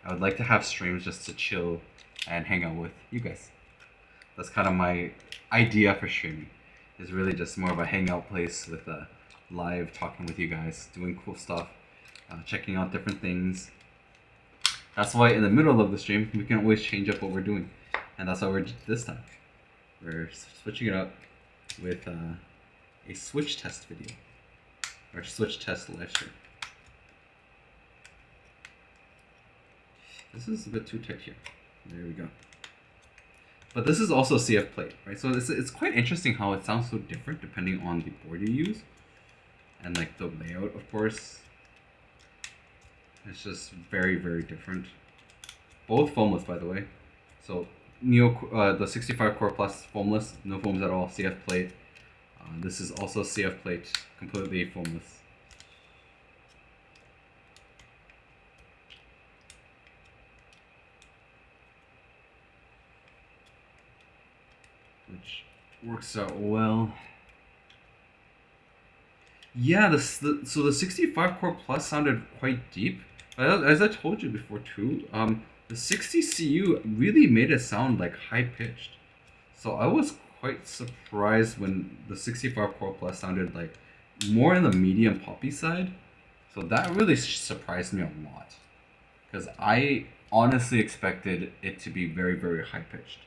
I would like to have streams just to chill and hang out with you guys. That's kind of my idea for streaming. Is really just more of a hangout place with live talking with you guys, doing cool stuff, checking out different things. That's why in the middle of the stream we can always change up what we're doing, and that's why we're this time we're switching it up with a Switch test video or Switch test live stream. This is a bit too tight here. There we go. But this is also CF plate, right? So it's quite interesting how it sounds so different depending on the board you use. And like the layout, of course. It's just very, very different. Both foamless, by the way. So the 65 core plus foamless, no foams at all, CF plate. This is also CF plate, completely foamless. Which works out well. Yeah, so the 65 core plus sounded quite deep. As I told you before too, the 60 CU really made it sound like high pitched. So I was quite surprised when the 65 core plus sounded like more in the medium poppy side. So that really surprised me a lot, because I honestly expected it to be very, very high pitched.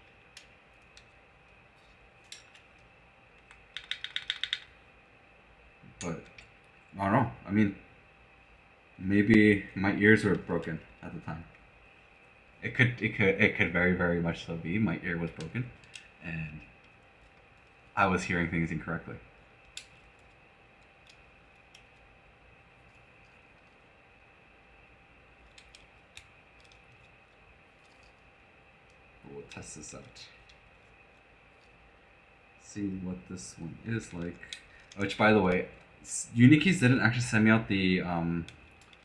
But I don't know. I mean, maybe my ears were broken at the time. It could very, very much so be my ear was broken, and I was hearing things incorrectly. But we'll test this out. See what this one is like. Which, by the way, Unikeys didn't actually send me out the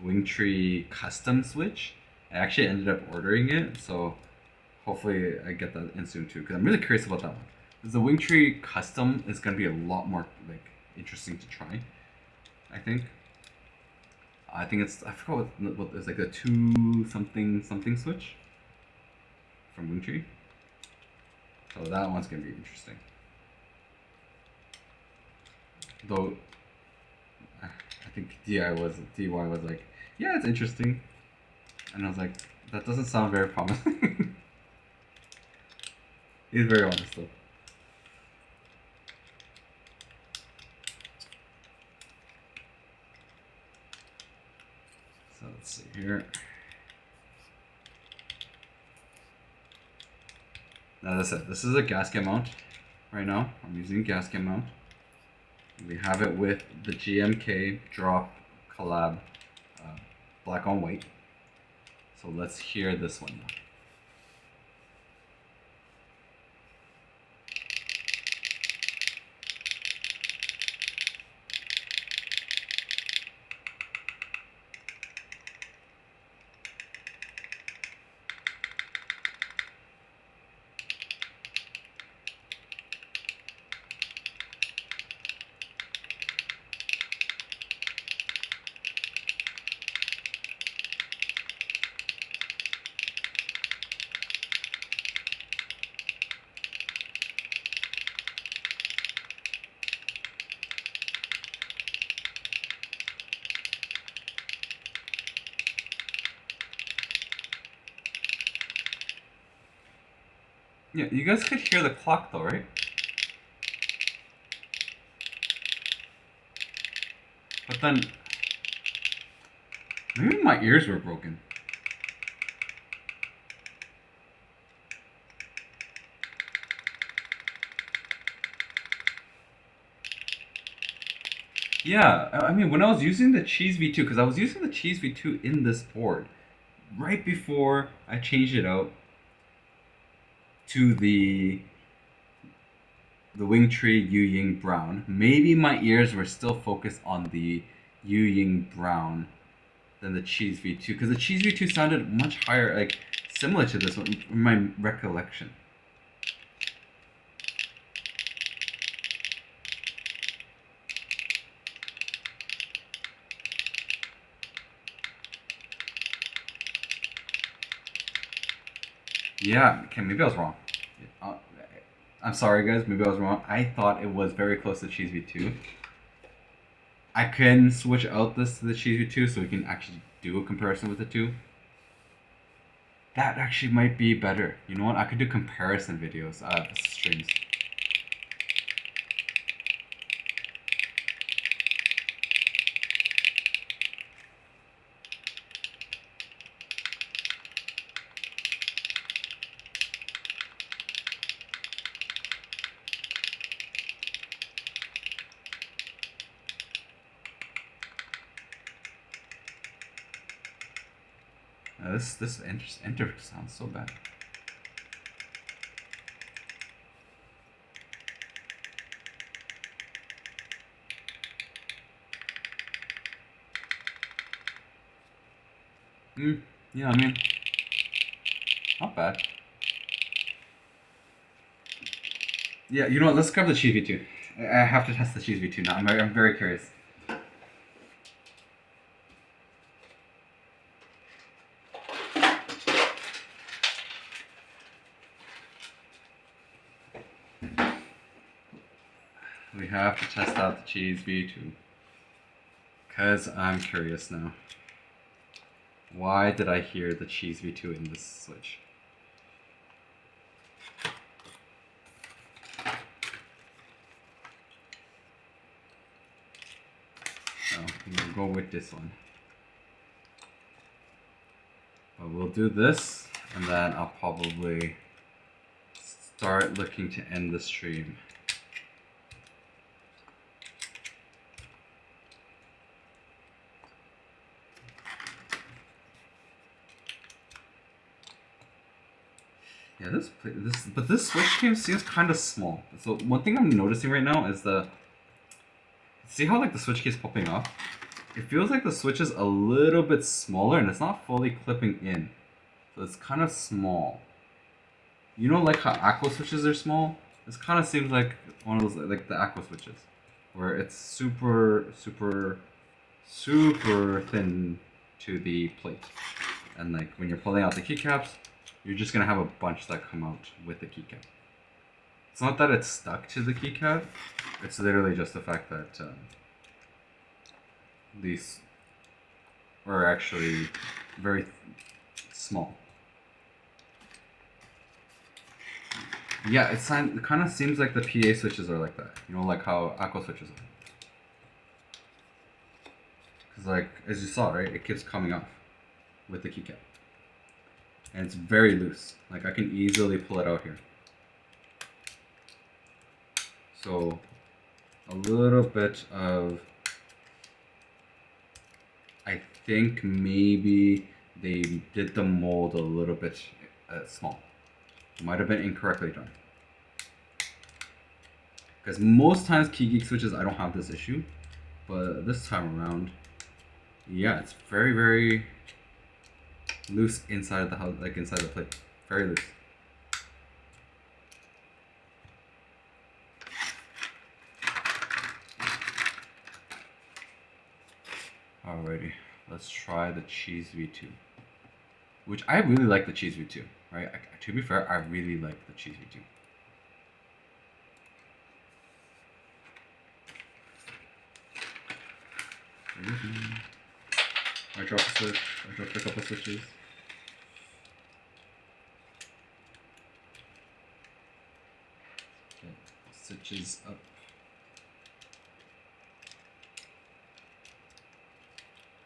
Wingtree custom switch. I actually ended up ordering it, so hopefully I get that in soon too, because I'm really curious about that one. Because the Wingtree custom is going to be a lot more like interesting to try, I think. I think it's, I forgot what it's like, a 2 something something switch from Wingtree. So that one's going to be interesting. Though I think DY was like, yeah, it's interesting, and I was like, that doesn't sound very promising. He's very honest though. So let's see here. Now as I said, this is a gasket mount right now. I'm using a gasket mount. We have it with the GMK drop collab black on white. So let's hear this one now. Yeah, you guys could hear the clock though, right? But then, maybe my ears were broken. Yeah, I mean, when I was using the Cheese V2, because I was using the Cheese V2 in this board, right before I changed it out to the Wingtree Yu Ying Brown. Maybe my ears were still focused on the Yu Ying Brown than the Cheese V2, because the Cheese V2 sounded much higher, like similar to this one in my recollection. Yeah, okay, maybe I was wrong. Uh, I'm sorry, guys. Maybe I was wrong. I thought it was very close to Cheese V2. I can switch out this to the Cheese V2 so we can actually do a comparison with the two. That actually might be better. You know what? I could do comparison videos, streams. This enter sounds so bad. Yeah, I mean, not bad. Yeah, you know what? Let's grab the Cheese V2. I have to test the Cheese V2 now. I'm very curious. We have to test out the Cheese V2. Because I'm curious now. Why did I hear the Cheese V2 in this Switch? Oh, we'll go with this one. But we'll do this, and then I'll probably start looking to end the stream. Yeah, this Switch game seems kind of small. So one thing I'm noticing right now is see how like the Switch keeps popping off? It feels like the Switch is a little bit smaller and it's not fully clipping in. So it's kind of small. You know like how Aqua Switches are small? This kind of seems like one of those, like the Aqua Switches. Where it's super thin to the plate. And like when you're pulling out the keycaps, you're just gonna have a bunch that come out with the keycap. It's not that it's stuck to the keycap, it's literally just the fact that these are actually very small. Yeah, it kind of seems like the PA switches are like that. You know, like how Aqua switches are. Because like, as you saw, right, it keeps coming off with the keycap. And it's very loose. Like I can easily pull it out here. So a little bit of, I think maybe they did the mold a little bit small. It might have been incorrectly done. Because most times Keygeek switches, I don't have this issue. But this time around, yeah, it's very loose inside the house, like inside the plate. Very loose. Alrighty, let's try the Cheese V2. Which I really like the Cheese V2, right? To be fair, I really like the Cheese V2. I dropped a switch, I dropped a couple switches. Okay, switches up.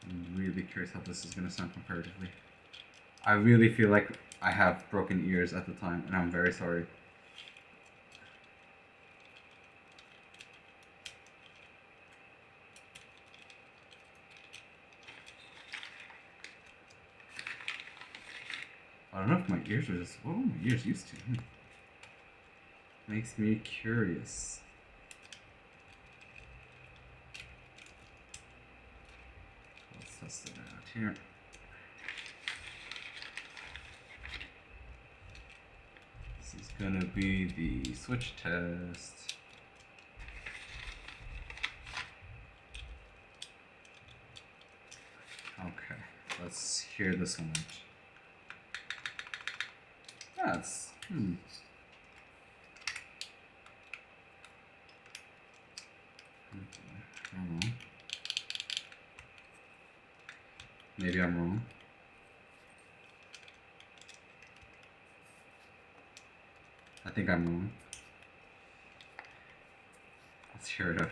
I'm really curious how this is going to sound comparatively. I really feel like I have broken ears at the time, and I'm very sorry. I don't know if my ears are just, what were my ears used to? Makes me curious. Let's test it out here. This is gonna be the switch test. Okay, let's hear this one out. Yeah, it's... I don't know. Maybe I'm wrong. I think I'm wrong. Let's hear it out.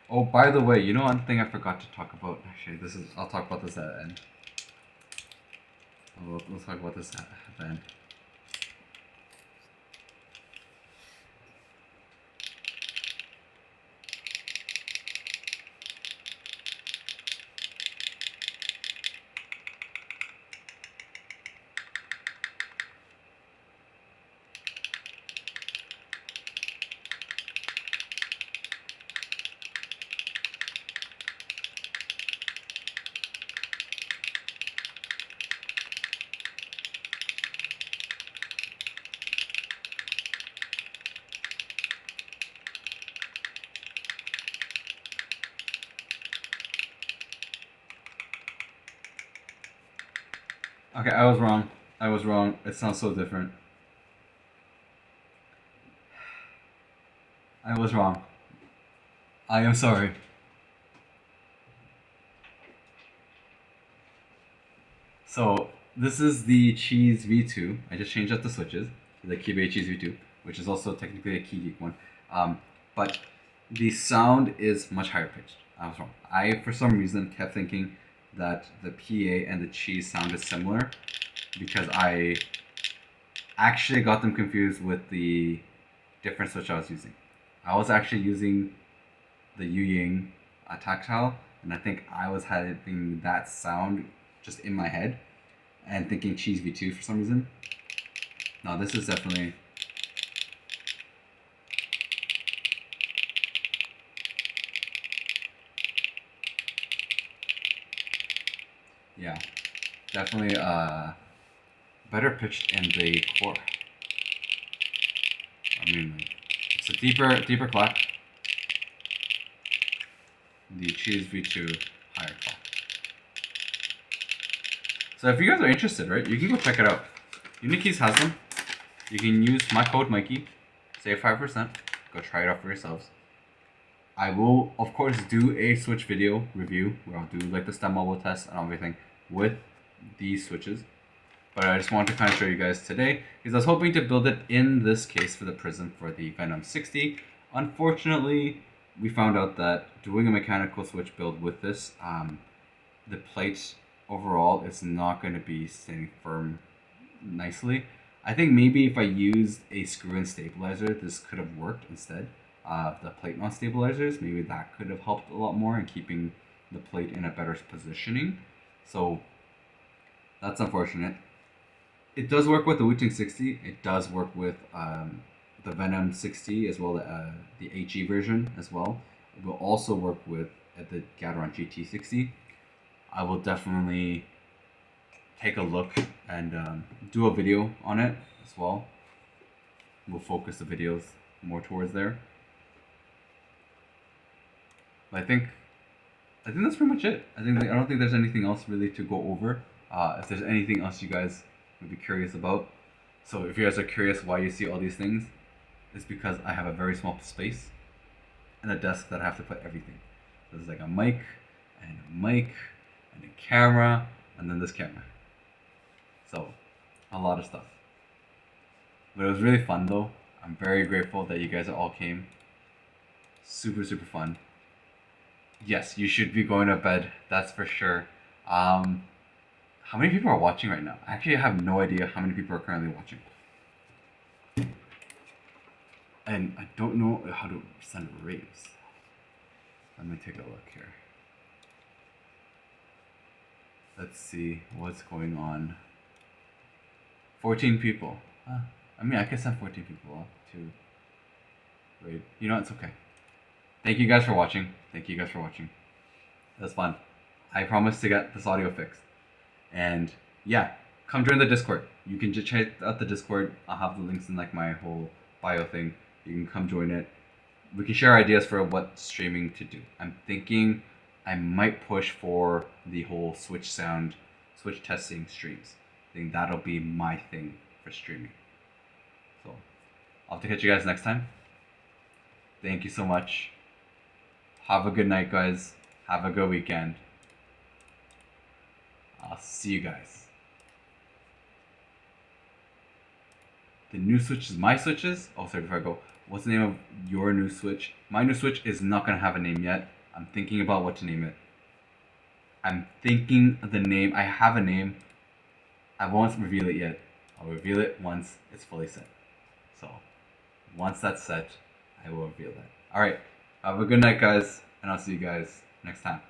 Oh, by the way, you know one thing I forgot to talk about? Actually, I'll talk about this at the end. We'll talk about this at the end. Okay, I was wrong. I was wrong. It sounds so different. I was wrong. I am sorry. So, this is the Cheese V2. I just changed out the switches. The Keygeek Cheese V2, which is also technically a Keygeek one. But the sound is much higher pitched. I was wrong. I, for some reason, kept thinking that the PA and the Cheese sounded similar because I actually got them confused with the different switch I was using. I was actually using the Yu Ying tactile, and I think I was having that sound just in my head and thinking Cheese V2 for some reason. No, this is definitely... Yeah, definitely better pitched in the core. I mean, it's a deeper clap. The Cheese V2 higher clap. So if you guys are interested, right, you can go check it out. Unikeys has them. You can use my code Mikey, save 5%. Go try it out for yourselves. I will, of course, do a Switch video review where I'll do like the STEM mobile test and everything with these switches. But I just wanted to kind of show you guys today because I was hoping to build it in this case for the Prism for the Venom 60. Unfortunately, we found out that doing a mechanical switch build with this, the plate overall is not going to be staying firm nicely. I think maybe if I used a screw-in stabilizer, this could have worked instead of the plate mount stabilizers. Maybe that could have helped a lot more in keeping the plate in a better positioning. So that's unfortunate. It does work with the Wu-Tang 60. It does work with the Venom 60 as well as the HE version as well. It will also work with the Gateron GT 60. I will definitely take a look and do a video on it as well. We'll focus the videos more towards there. But I think that's pretty much it. I don't think there's anything else really to go over. If there's anything else you guys would be curious about. So if you guys are curious why you see all these things, it's because I have a very small space and a desk that I have to put everything. There's like a mic and a camera and then this camera. So a lot of stuff. But it was really fun though. I'm very grateful that you guys all came. Super fun. Yes, you should be going to bed, that's for sure. How many people are watching right now? Actually, I have no idea how many people are currently watching. And I don't know how to send raves. Let me take a look here. Let's see what's going on. 14 people. I mean, I could send 14 people off to raid. You know, it's okay. Thank you guys for watching. That's fun. I promise to get this audio fixed. And yeah, come join the Discord. You can just check out the Discord. I'll have the links in like my whole bio thing. You can come join it. We can share ideas for what streaming to do. I'm thinking I might push for the whole Switch testing streams. I think that'll be my thing for streaming. So I'll have to catch you guys next time. Thank you so much. Have a good night, guys. Have a good weekend. I'll see you guys. The new Switch is my Switches. Oh, sorry, before I go, what's the name of your new Switch? My new Switch is not gonna have a name yet. I'm thinking about what to name it. I'm thinking the name. I have a name. I won't reveal it yet. I'll reveal it once it's fully set. So, once that's set, I will reveal that. Alright, have a good night, guys, and I'll see you guys next time.